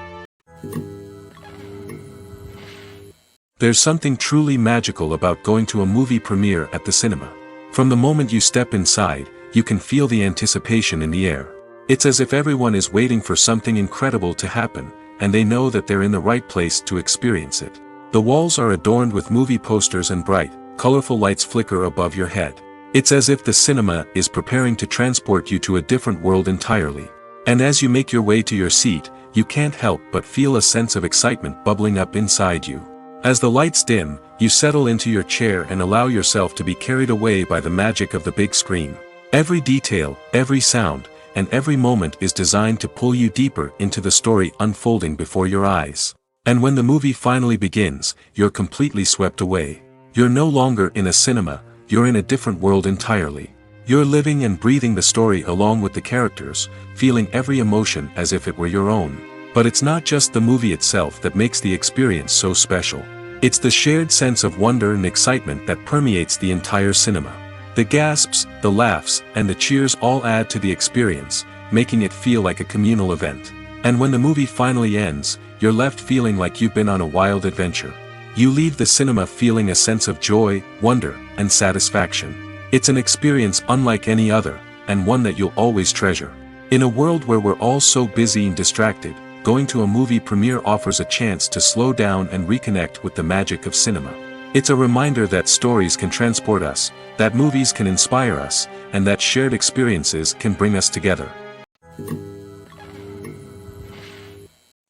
There's something truly magical about going to a movie premiere at the cinema. From the moment you step inside, you can feel the anticipation in the air. It's as if everyone is waiting for something incredible to happen, and they know that they're in the right place to experience it. The walls are adorned with movie posters and bright, colorful lights flicker above your head. It's as if the cinema is preparing to transport you to a different world entirely. And as you make your way to your seat, you can't help but feel a sense of excitement bubbling up inside you. As the lights dim, you settle into your chair and allow yourself to be carried away by the magic of the big screen. Every detail, every sound, and every moment is designed to pull you deeper into the story unfolding before your eyes. And when the movie finally begins, you're completely swept away. You're no longer in a cinema, you're in a different world entirely. You're living and breathing the story along with the characters, feeling every emotion as if it were your own. But it's not just the movie itself that makes the experience so special. It's the shared sense of wonder and excitement that permeates the entire cinema. The gasps, the laughs, and the cheers all add to the experience, making it feel like a communal event. And when the movie finally ends, you're left feeling like you've been on a wild adventure. You leave the cinema feeling a sense of joy, wonder, and satisfaction. It's an experience unlike any other, and one that you'll always treasure. In a world where we're all so busy and distracted, going to a movie premiere offers a chance to slow down and reconnect with the magic of cinema. It's a reminder that stories can transport us, that movies can inspire us, and that shared experiences can bring us together.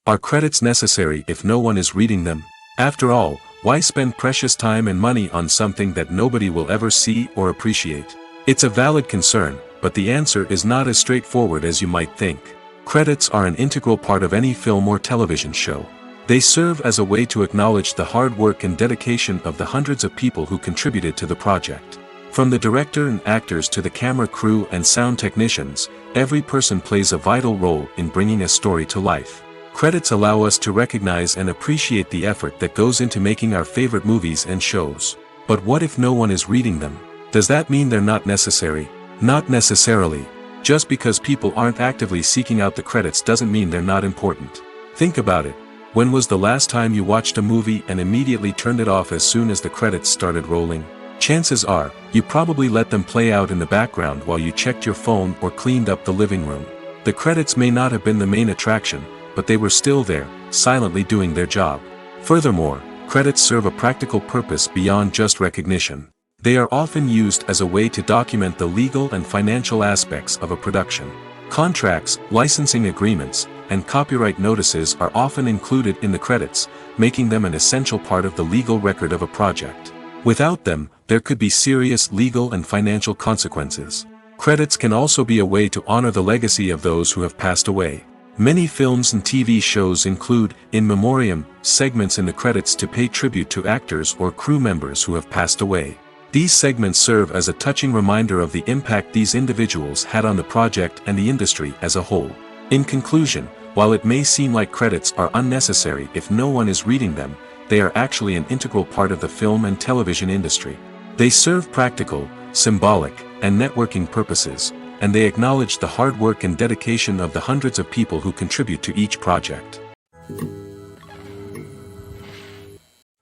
Are credits necessary if no one is reading them? After all, why spend precious time and money on something that nobody will ever see or appreciate? It's a valid concern, but the answer is not as straightforward as you might think. Credits are an integral part of any film or television show. They serve as a way to acknowledge the hard work and dedication of the hundreds of people who contributed to the project. From the director and actors to the camera crew and sound technicians, every person plays a vital role in bringing a story to life. Credits allow us to recognize and appreciate the effort that goes into making our favorite movies and shows. But what if no one is reading them? Does that mean they're not necessary? Not necessarily. Just because people aren't actively seeking out the credits doesn't mean they're not important. Think about it. When was the last time you watched a movie and immediately turned it off as soon as the credits started rolling? Chances are, you probably let them play out in the background while you checked your phone or cleaned up the living room. The credits may not have been the main attraction, but they were still there, silently doing their job. Furthermore, credits serve a practical purpose beyond just recognition. They are often used as a way to document the legal and financial aspects of a production. Contracts, licensing agreements, and copyright notices are often included in the credits, making them an essential part of the legal record of a project. Without them, there could be serious legal and financial consequences. Credits can also be a way to honor the legacy of those who have passed away. Many films and TV shows include, in memoriam, segments in the credits to pay tribute to actors or crew members who have passed away. These segments serve as a touching reminder of the impact these individuals had on the project and the industry as a whole. In conclusion, while it may seem like credits are unnecessary if no one is reading them, they are actually an integral part of the film and television industry. They serve practical, symbolic, and networking purposes, and they acknowledge the hard work and dedication of the hundreds of people who contribute to each project.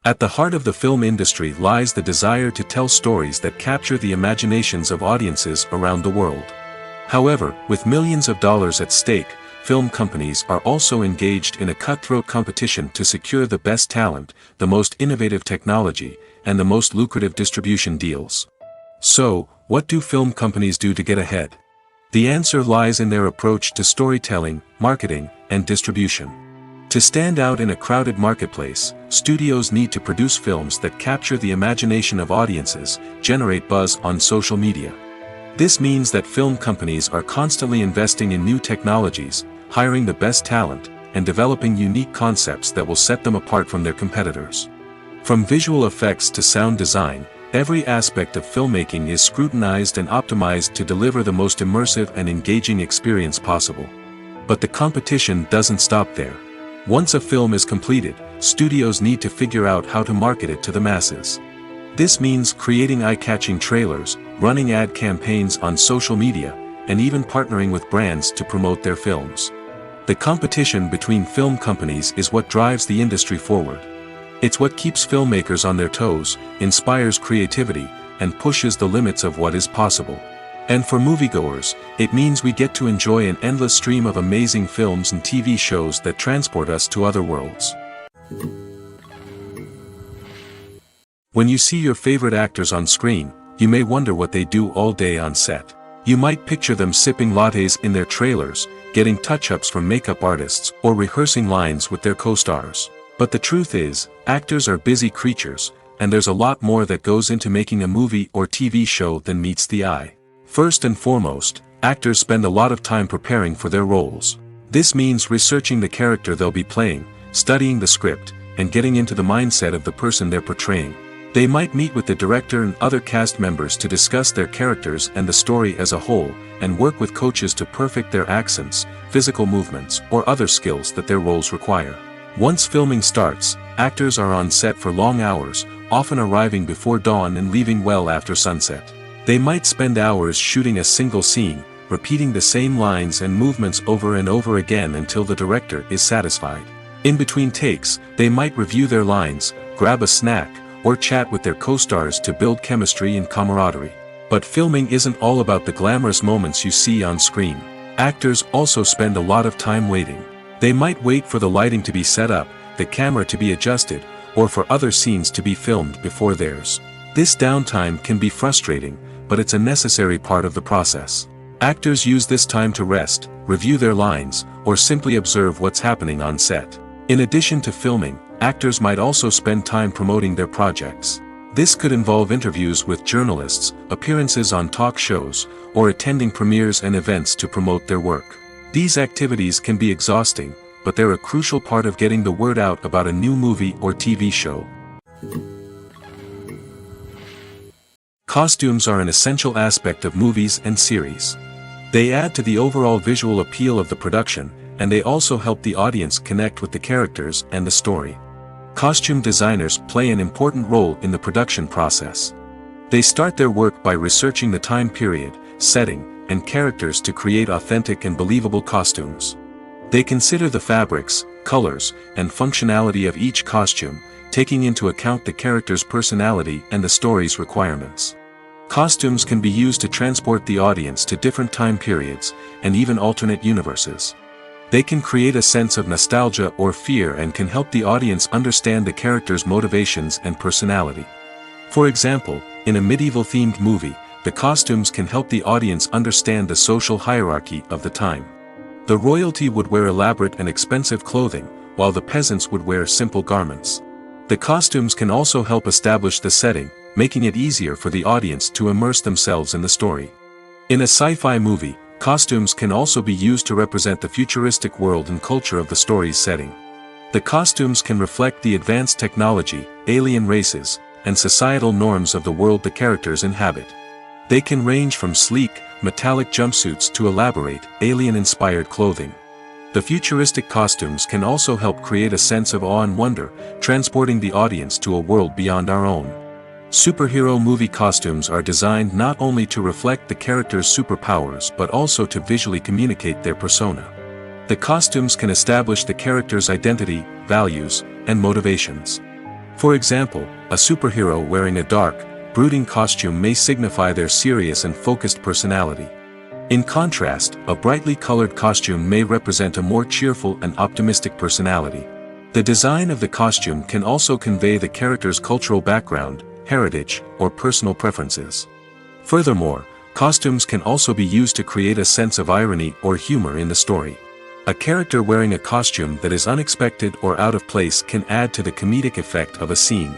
At the heart of the film industry lies the desire to tell stories that capture the imaginations of audiences around the world. However, with millions of dollars at stake, film companies are also engaged in a cutthroat competition to secure the best talent, the most innovative technology, and the most lucrative distribution deals. So, what do film companies do to get ahead? The answer lies in their approach to storytelling, marketing, and distribution. To stand out in a crowded marketplace, studios need to produce films that capture the imagination of audiences, generate buzz on social media. This means that film companies are constantly investing in new technologies, hiring the best talent, and developing unique concepts that will set them apart from their competitors. From visual effects to sound design, every aspect of filmmaking is scrutinized and optimized to deliver the most immersive and engaging experience possible. But the competition doesn't stop there. Once a film is completed, studios need to figure out how to market it to the masses. This means creating eye-catching trailers, running ad campaigns on social media, and even partnering with brands to promote their films. The competition between film companies is what drives the industry forward. It's what keeps filmmakers on their toes, inspires creativity, and pushes the limits of what is possible. And for moviegoers, it means we get to enjoy an endless stream of amazing films and TV shows that transport us to other worlds. When you see your favorite actors on screen, you may wonder what they do all day on set. You might picture them sipping lattes in their trailers, getting touch-ups from makeup artists, or rehearsing lines with their co-stars. But the truth is, actors are busy creatures, and there's a lot more that goes into making a movie or TV show than meets the eye. First and foremost, actors spend a lot of time preparing for their roles. This means researching the character they'll be playing, studying the script, and getting into the mindset of the person they're portraying. They might meet with the director and other cast members to discuss their characters and the story as a whole, and work with coaches to perfect their accents, physical movements, or other skills that their roles require. Once filming starts, actors are on set for long hours, often arriving before dawn and leaving well after sunset. They might spend hours shooting a single scene, repeating the same lines and movements over and over again until the director is satisfied. In between takes, they might review their lines, grab a snack, or chat with their co-stars to build chemistry and camaraderie. But filming isn't all about the glamorous moments you see on screen. Actors also spend a lot of time waiting. They might wait for the lighting to be set up, the camera to be adjusted, or for other scenes to be filmed before theirs. This downtime can be frustrating, but it's a necessary part of the process. Actors use this time to rest, review their lines, or simply observe what's happening on set. In addition to filming, actors might also spend time promoting their projects. This could involve interviews with journalists, appearances on talk shows, or attending premieres and events to promote their work. These activities can be exhausting, but they're a crucial part of getting the word out about a new movie or TV show. Costumes are an essential aspect of movies and series. They add to the overall visual appeal of the production, and they also help the audience connect with the characters and the story. Costume designers play an important role in the production process. They start their work by researching the time period, setting, and characters to create authentic and believable costumes. They consider the fabrics, colors, and functionality of each costume, taking into account the character's personality and the story's requirements. Costumes can be used to transport the audience to different time periods, and even alternate universes. They can create a sense of nostalgia or fear and can help the audience understand the character's motivations and personality. For example, in a medieval-themed movie, the costumes can help the audience understand the social hierarchy of the time. The royalty would wear elaborate and expensive clothing, while the peasants would wear simple garments. The costumes can also help establish the setting, making it easier for the audience to immerse themselves in the story. In a sci-fi movie, costumes can also be used to represent the futuristic world and culture of the story's setting. The costumes can reflect the advanced technology, alien races, and societal norms of the world the characters inhabit. They can range from sleek, metallic jumpsuits to elaborate, alien-inspired clothing. The futuristic costumes can also help create a sense of awe and wonder, transporting the audience to a world beyond our own. Superhero movie costumes are designed not only to reflect the character's superpowers but also to visually communicate their persona. The costumes can establish the character's identity, values, and motivations. For example, a superhero wearing a dark, brooding costume may signify their serious and focused personality. In contrast, a brightly colored costume may represent a more cheerful and optimistic personality. The design of the costume can also convey the character's cultural background, heritage, or personal preferences. Furthermore, costumes can also be used to create a sense of irony or humor in the story. A character wearing a costume that is unexpected or out of place can add to the comedic effect of a scene.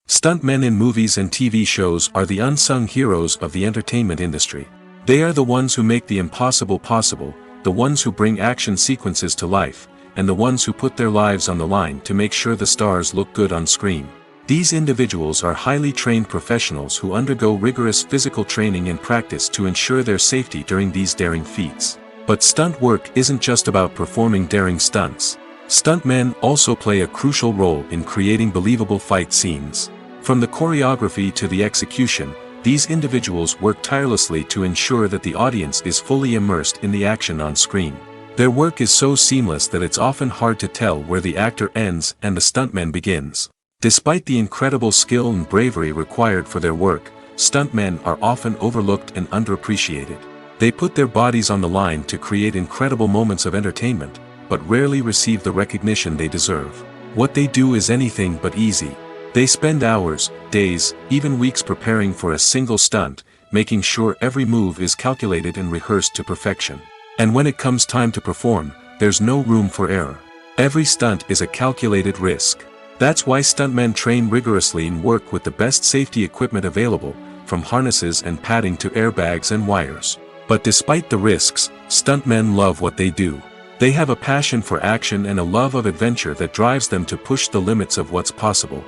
Stuntmen in movies and TV shows are the unsung heroes of the entertainment industry. They are the ones who make the impossible possible, the ones who bring action sequences to life, and the ones who put their lives on the line to make sure the stars look good on screen. These individuals are highly trained professionals who undergo rigorous physical training and practice to ensure their safety during these daring feats. But stunt work isn't just about performing daring stunts. Stuntmen also play a crucial role in creating believable fight scenes. From the choreography to the execution, these individuals work tirelessly to ensure that the audience is fully immersed in the action on screen. Their work is so seamless that it's often hard to tell where the actor ends and the stuntman begins. Despite the incredible skill and bravery required for their work, stuntmen are often overlooked and underappreciated. They put their bodies on the line to create incredible moments of entertainment, but rarely receive the recognition they deserve. What they do is anything but easy. They spend hours, days, even weeks preparing for a single stunt, making sure every move is calculated and rehearsed to perfection. And when it comes time to perform, there's no room for error. Every stunt is a calculated risk. That's why stuntmen train rigorously and work with the best safety equipment available, from harnesses and padding to airbags and wires. But despite the risks, stuntmen love what they do. They have a passion for action and a love of adventure that drives them to push the limits of what's possible.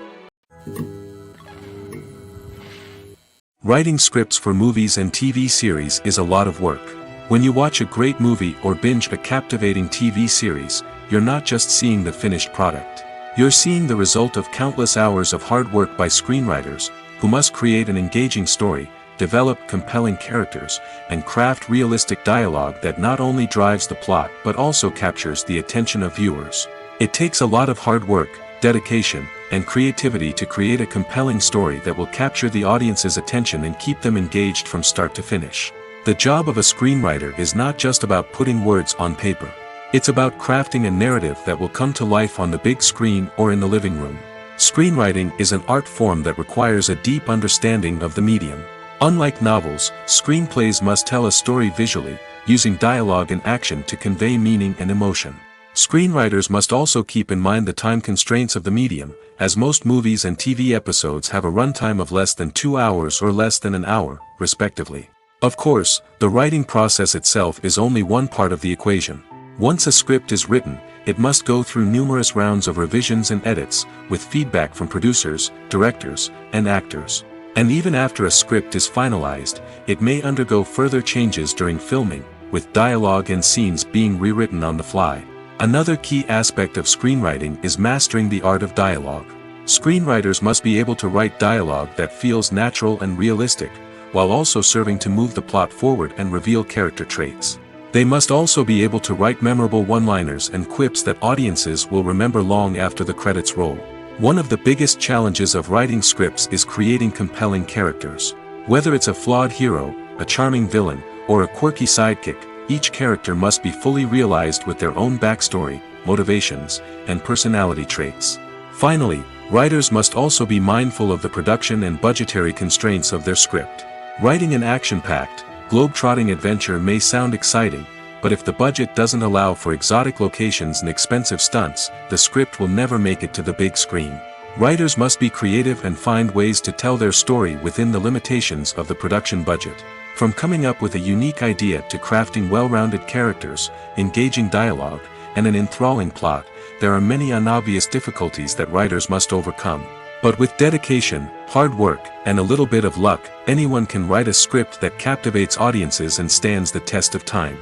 Writing scripts for movies and TV series is a lot of work. When you watch a great movie or binge a captivating TV series, you're not just seeing the finished product. You're seeing the result of countless hours of hard work by screenwriters, who must create an engaging story, develop compelling characters, and craft realistic dialogue that not only drives the plot but also captures the attention of viewers. It takes a lot of hard work, dedication, and creativity to create a compelling story that will capture the audience's attention and keep them engaged from start to finish. The job of a screenwriter is not just about putting words on paper. It's about crafting a narrative that will come to life on the big screen or in the living room. Screenwriting is an art form that requires a deep understanding of the medium. Unlike novels, screenplays must tell a story visually, using dialogue and action to convey meaning and emotion. Screenwriters must also keep in mind the time constraints of the medium, as most movies and TV episodes have a runtime of less than 2 hours or less than an hour, respectively. Of course, the writing process itself is only one part of the equation. Once a script is written, it must go through numerous rounds of revisions and edits, with feedback from producers, directors, and actors. And even after a script is finalized, it may undergo further changes during filming, with dialogue and scenes being rewritten on the fly. Another key aspect of screenwriting is mastering the art of dialogue. Screenwriters must be able to write dialogue that feels natural and realistic, while also serving to move the plot forward and reveal character traits. They must also be able to write memorable one-liners and quips that audiences will remember long after the credits roll. One of the biggest challenges of writing scripts is creating compelling characters. Whether it's a flawed hero, a charming villain, or a quirky sidekick, each character must be fully realized with their own backstory, motivations, and personality traits. Finally, writers must also be mindful of the production and budgetary constraints of their script. Writing an action-packed, globe-trotting adventure may sound exciting, but if the budget doesn't allow for exotic locations and expensive stunts, the script will never make it to the big screen. Writers must be creative and find ways to tell their story within the limitations of the production budget. From coming up with a unique idea to crafting well-rounded characters, engaging dialogue, and an enthralling plot, there are many unobvious difficulties that writers must overcome. But with dedication, hard work, and a little bit of luck, anyone can write a script that captivates audiences and stands the test of time.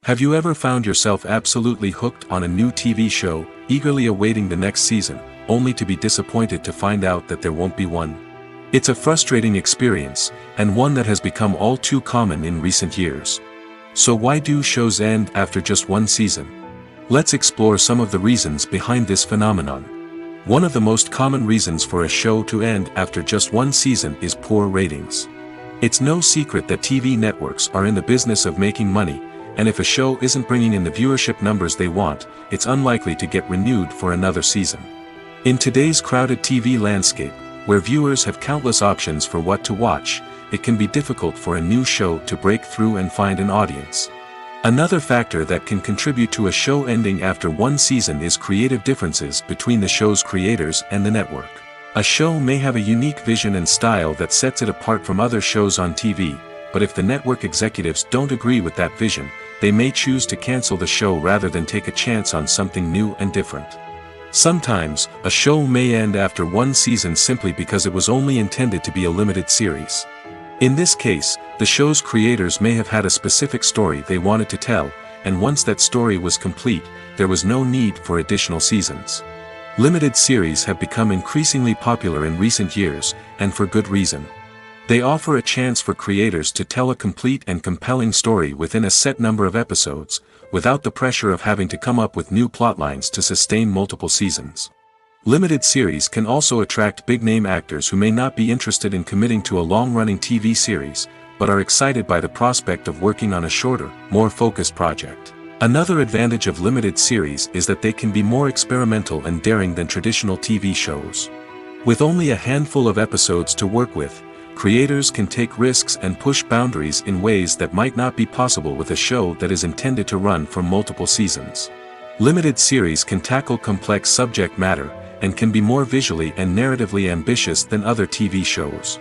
Have you ever found yourself absolutely hooked on a new TV show, eagerly awaiting the next season, only to be disappointed to find out that there won't be one? It's a frustrating experience, and one that has become all too common in recent years. So why do shows end after just one season? Let's explore some of the reasons behind this phenomenon. One of the most common reasons for a show to end after just one season is poor ratings. It's no secret that TV networks are in the business of making money, and if a show isn't bringing in the viewership numbers they want, it's unlikely to get renewed for another season. In today's crowded TV landscape, where viewers have countless options for what to watch, it can be difficult for a new show to break through and find an audience. Another factor that can contribute to a show ending after one season is creative differences between the show's creators and the network. A show may have a unique vision and style that sets it apart from other shows on TV, but if the network executives don't agree with that vision, they may choose to cancel the show rather than take a chance on something new and different. Sometimes, a show may end after one season simply because it was only intended to be a limited series. In this case, the show's creators may have had a specific story they wanted to tell, and once that story was complete, there was no need for additional seasons. Limited series have become increasingly popular in recent years, and for good reason. They offer a chance for creators to tell a complete and compelling story within a set number of episodes, without the pressure of having to come up with new plotlines to sustain multiple seasons. Limited series can also attract big-name actors who may not be interested in committing to a long-running TV series, but are excited by the prospect of working on a shorter, more focused project. Another advantage of limited series is that they can be more experimental and daring than traditional TV shows. With only a handful of episodes to work with, creators can take risks and push boundaries in ways that might not be possible with a show that is intended to run for multiple seasons. Limited series can tackle complex subject matter, and can be more visually and narratively ambitious than other TV shows.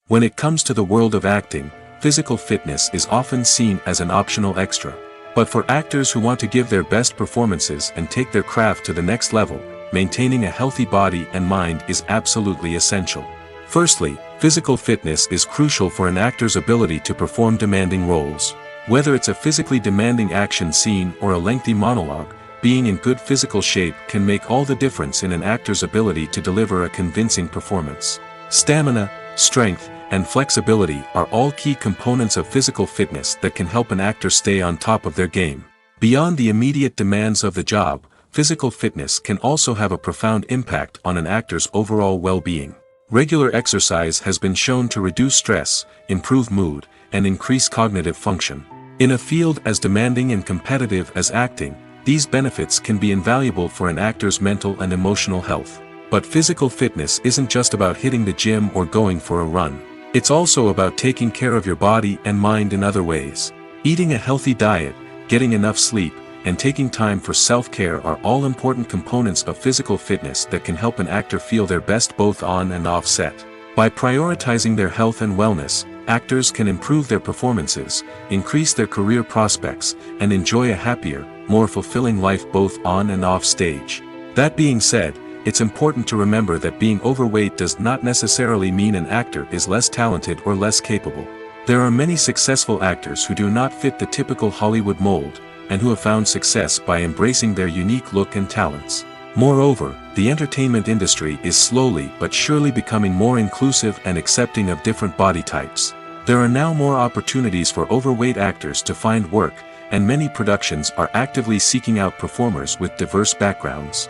When it comes to the world of acting, physical fitness is often seen as an optional extra. But for actors who want to give their best performances and take their craft to the next level, maintaining a healthy body and mind is absolutely essential. Firstly, physical fitness is crucial for an actor's ability to perform demanding roles. Whether it's a physically demanding action scene or a lengthy monologue, being in good physical shape can make all the difference in an actor's ability to deliver a convincing performance. Stamina, strength, and flexibility are all key components of physical fitness that can help an actor stay on top of their game. Beyond the immediate demands of the job, physical fitness can also have a profound impact on an actor's overall well-being. Regular exercise has been shown to reduce stress, improve mood, and increase cognitive function. In a field as demanding and competitive as acting, these benefits can be invaluable for an actor's mental and emotional health. But physical fitness isn't just about hitting the gym or going for a run. It's also about taking care of your body and mind in other ways. Eating a healthy diet, getting enough sleep, and taking time for self-care are all important components of physical fitness that can help an actor feel their best both on and off set. By prioritizing their health and wellness, actors can improve their performances, increase their career prospects, and enjoy a happier, more fulfilling life both on and off stage. That being said, it's important to remember that being overweight does not necessarily mean an actor is less talented or less capable. There are many successful actors who do not fit the typical Hollywood mold, and who have found success by embracing their unique look and talents. Moreover, the entertainment industry is slowly but surely becoming more inclusive and accepting of different body types. There are now more opportunities for overweight actors to find work, and many productions are actively seeking out performers with diverse backgrounds.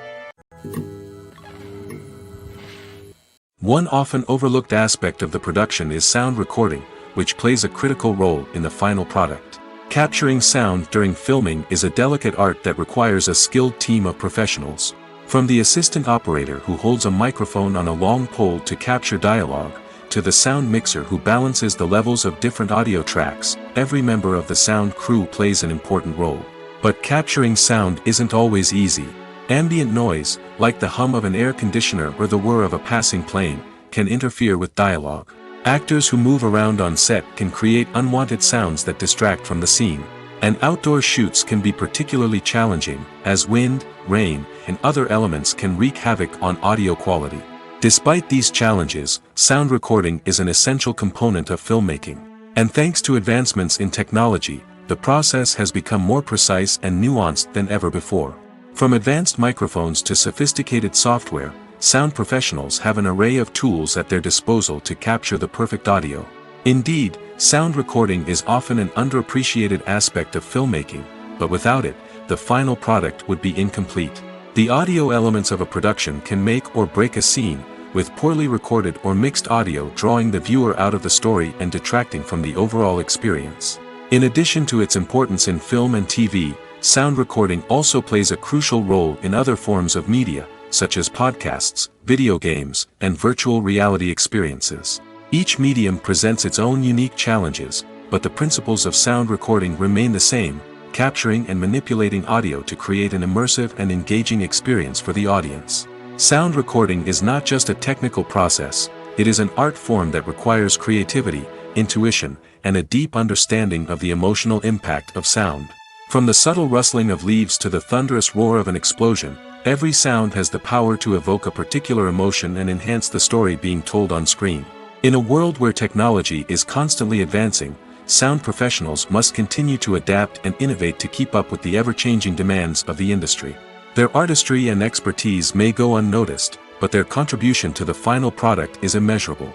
One often overlooked aspect of the production is sound recording, which plays a critical role in the final product. Capturing sound during filming is a delicate art that requires a skilled team of professionals. From the assistant operator who holds a microphone on a long pole to capture dialogue, to the sound mixer who balances the levels of different audio tracks, every member of the sound crew plays an important role. But capturing sound isn't always easy. Ambient noise, like the hum of an air conditioner or the whir of a passing plane, can interfere with dialogue. Actors who move around on set can create unwanted sounds that distract from the scene. And outdoor shoots can be particularly challenging, as wind, rain, and other elements can wreak havoc on audio quality. Despite these challenges, sound recording is an essential component of filmmaking. And thanks to advancements in technology, the process has become more precise and nuanced than ever before. From advanced microphones to sophisticated software, sound professionals have an array of tools at their disposal to capture the perfect audio. Indeed, sound recording is often an underappreciated aspect of filmmaking, but without it, the final product would be incomplete. The audio elements of a production can make or break a scene, with poorly recorded or mixed audio drawing the viewer out of the story and detracting from the overall experience. In addition to its importance in film and TV, sound recording also plays a crucial role in other forms of media, such as podcasts, video games, and virtual reality experiences. Each medium presents its own unique challenges, but the principles of sound recording remain the same, capturing and manipulating audio to create an immersive and engaging experience for the audience. Sound recording is not just a technical process, it is an art form that requires creativity, intuition, and a deep understanding of the emotional impact of sound. From the subtle rustling of leaves to the thunderous roar of an explosion, every sound has the power to evoke a particular emotion and enhance the story being told on screen. In a world where technology is constantly advancing, sound professionals must continue to adapt and innovate to keep up with the ever-changing demands of the industry. Their artistry and expertise may go unnoticed, but their contribution to the final product is immeasurable.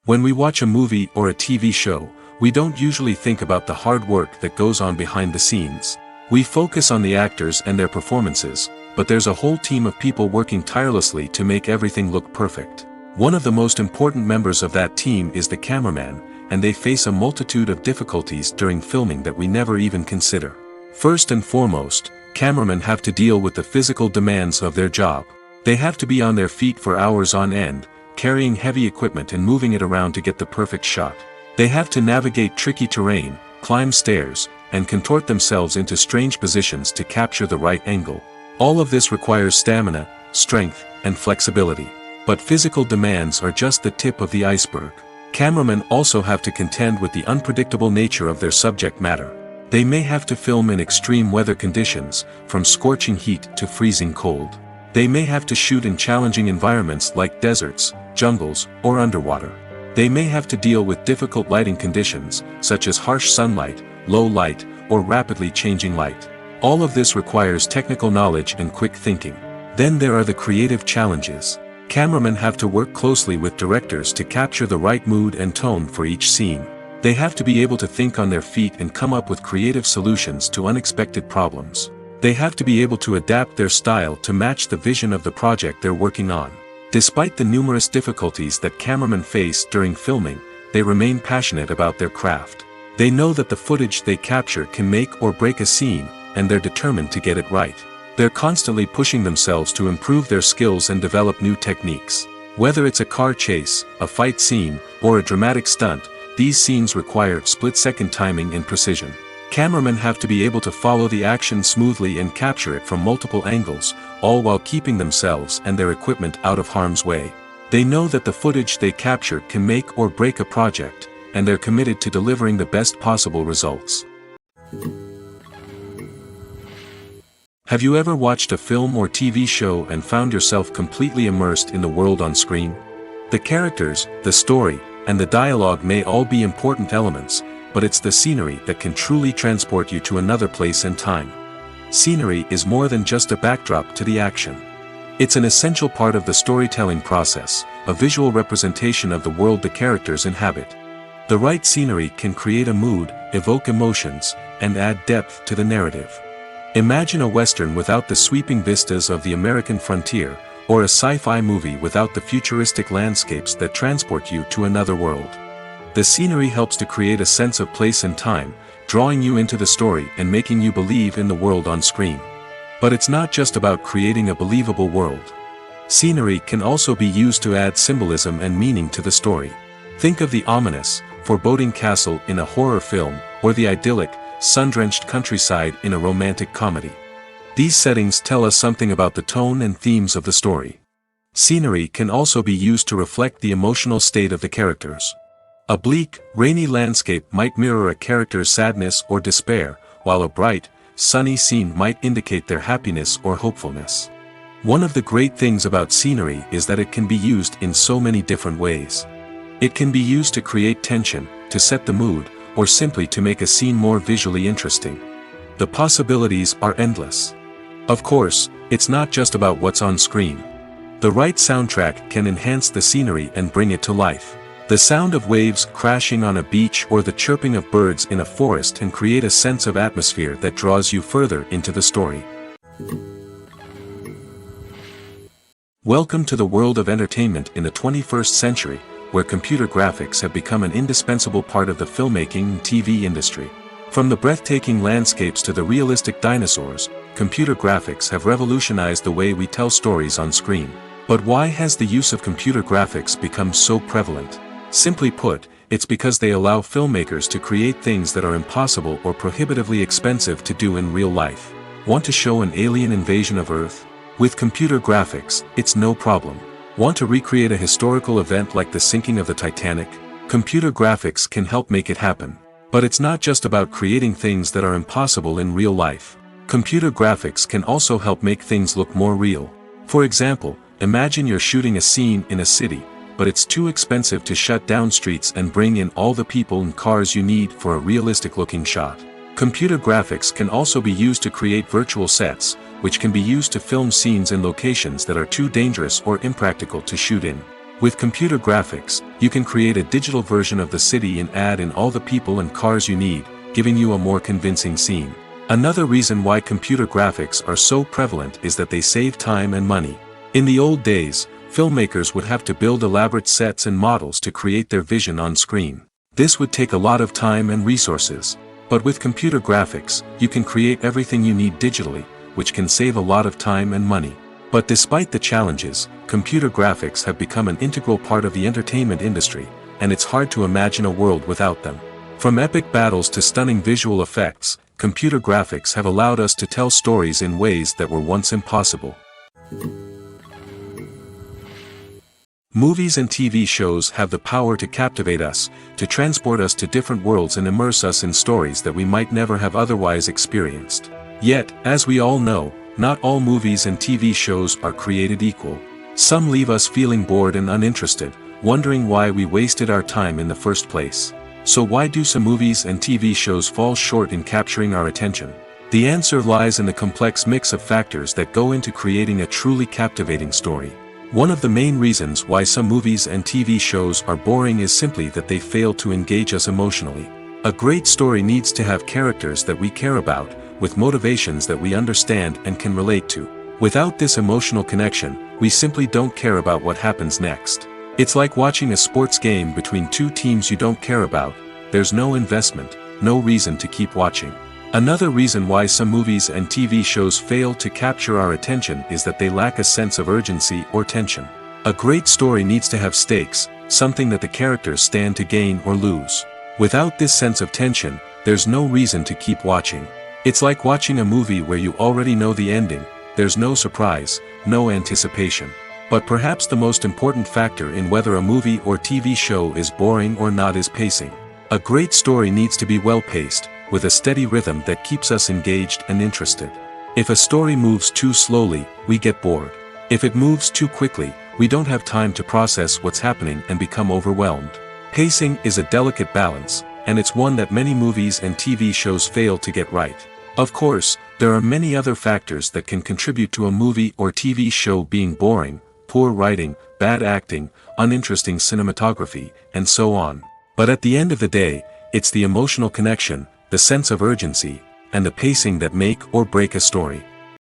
When we watch a movie or a TV show, we don't usually think about the hard work that goes on behind the scenes. We focus on the actors and their performances, but there's a whole team of people working tirelessly to make everything look perfect. One of the most important members of that team is the cameraman, and they face a multitude of difficulties during filming that we never even consider. First and foremost, cameramen have to deal with the physical demands of their job. They have to be on their feet for hours on end, carrying heavy equipment and moving it around to get the perfect shot. They have to navigate tricky terrain, climb stairs, and contort themselves into strange positions to capture the right angle. All of this requires stamina, strength, and flexibility. But physical demands are just the tip of the iceberg. Cameramen also have to contend with the unpredictable nature of their subject matter. They may have to film in extreme weather conditions, from scorching heat to freezing cold. They may have to shoot in challenging environments like deserts, jungles, or underwater. They may have to deal with difficult lighting conditions, such as harsh sunlight, low light, or rapidly changing light. All of this requires technical knowledge and quick thinking. Then there are the creative challenges. Cameramen have to work closely with directors to capture the right mood and tone for each scene. They have to be able to think on their feet and come up with creative solutions to unexpected problems. They have to be able to adapt their style to match the vision of the project they're working on. Despite the numerous difficulties that cameramen face during filming, they remain passionate about their craft. They know that the footage they capture can make or break a scene, and they're determined to get it right. They're constantly pushing themselves to improve their skills and develop new techniques. Whether it's a car chase, a fight scene, or a dramatic stunt, these scenes require split-second timing and precision. Cameramen have to be able to follow the action smoothly and capture it from multiple angles, all while keeping themselves and their equipment out of harm's way. They know that the footage they capture can make or break a project, and they're committed to delivering the best possible results. Have you ever watched a film or TV show and found yourself completely immersed in the world on screen? The characters, the story, and the dialogue may all be important elements, but it's the scenery that can truly transport you to another place and time. Scenery is more than just a backdrop to the action. It's an essential part of the storytelling process, a visual representation of the world the characters inhabit. The right scenery can create a mood, evoke emotions, and add depth to the narrative. Imagine a Western without the sweeping vistas of the American frontier, or a sci-fi movie without the futuristic landscapes that transport you to another world. The scenery helps to create a sense of place and time, drawing you into the story and making you believe in the world on screen. But it's not just about creating a believable world. Scenery can also be used to add symbolism and meaning to the story. Think of the ominous, foreboding castle in a horror film, or the idyllic, sun-drenched countryside in a romantic comedy. These settings tell us something about the tone and themes of the story. Scenery can also be used to reflect the emotional state of the characters. A bleak, rainy landscape might mirror a character's sadness or despair, while a bright, sunny scene might indicate their happiness or hopefulness. One of the great things about scenery is that it can be used in so many different ways. It can be used to create tension, to set the mood, or simply to make a scene more visually interesting. The possibilities are endless. Of course, it's not just about what's on screen. The right soundtrack can enhance the scenery and bring it to life. The sound of waves crashing on a beach or the chirping of birds in a forest can create a sense of atmosphere that draws you further into the story. Welcome to the world of entertainment in the 21st century, where computer graphics have become an indispensable part of the filmmaking and TV industry. From the breathtaking landscapes to the realistic dinosaurs, computer graphics have revolutionized the way we tell stories on screen. But why has the use of computer graphics become so prevalent? Simply put, it's because they allow filmmakers to create things that are impossible or prohibitively expensive to do in real life. Want to show an alien invasion of Earth? With computer graphics, it's no problem. Want to recreate a historical event like the sinking of the Titanic? Computer graphics can help make it happen. But it's not just about creating things that are impossible in real life. Computer graphics can also help make things look more real. For example, imagine you're shooting a scene in a city, but it's too expensive to shut down streets and bring in all the people and cars you need for a realistic-looking shot. Computer graphics can also be used to create virtual sets, which can be used to film scenes in locations that are too dangerous or impractical to shoot in. With computer graphics, you can create a digital version of the city and add in all the people and cars you need, giving you a more convincing scene. Another reason why computer graphics are so prevalent is that they save time and money. In the old days, filmmakers would have to build elaborate sets and models to create their vision on screen. This would take a lot of time and resources. But with computer graphics, you can create everything you need digitally, which can save a lot of time and money. But despite the challenges, computer graphics have become an integral part of the entertainment industry, and it's hard to imagine a world without them. From epic battles to stunning visual effects, computer graphics have allowed us to tell stories in ways that were once impossible. Movies and TV shows have the power to captivate us, to transport us to different worlds and immerse us in stories that we might never have otherwise experienced. Yet, as we all know, not all movies and TV shows are created equal. Some leave us feeling bored and uninterested, wondering why we wasted our time in the first place. So why do some movies and TV shows fall short in capturing our attention? The answer lies in the complex mix of factors that go into creating a truly captivating story. One of the main reasons why some movies and TV shows are boring is simply that they fail to engage us emotionally. A great story needs to have characters that we care about, with motivations that we understand and can relate to. Without this emotional connection, we simply don't care about what happens next. It's like watching a sports game between two teams you don't care about. There's no investment, no reason to keep watching. Another reason why some movies and TV shows fail to capture our attention is that they lack a sense of urgency or tension. A great story needs to have stakes, something that the characters stand to gain or lose. Without this sense of tension, there's no reason to keep watching. It's like watching a movie where you already know the ending. There's no surprise, no anticipation. But perhaps the most important factor in whether a movie or TV show is boring or not is pacing. A great story needs to be well-paced, with a steady rhythm that keeps us engaged and interested. If a story moves too slowly, we get bored. If it moves too quickly, we don't have time to process what's happening and become overwhelmed. Pacing is a delicate balance, and it's one that many movies and TV shows fail to get right. Of course, there are many other factors that can contribute to a movie or TV show being boring: poor writing, bad acting, uninteresting cinematography, and so on. But at the end of the day, it's the emotional connection, the sense of urgency, and the pacing that make or break a story.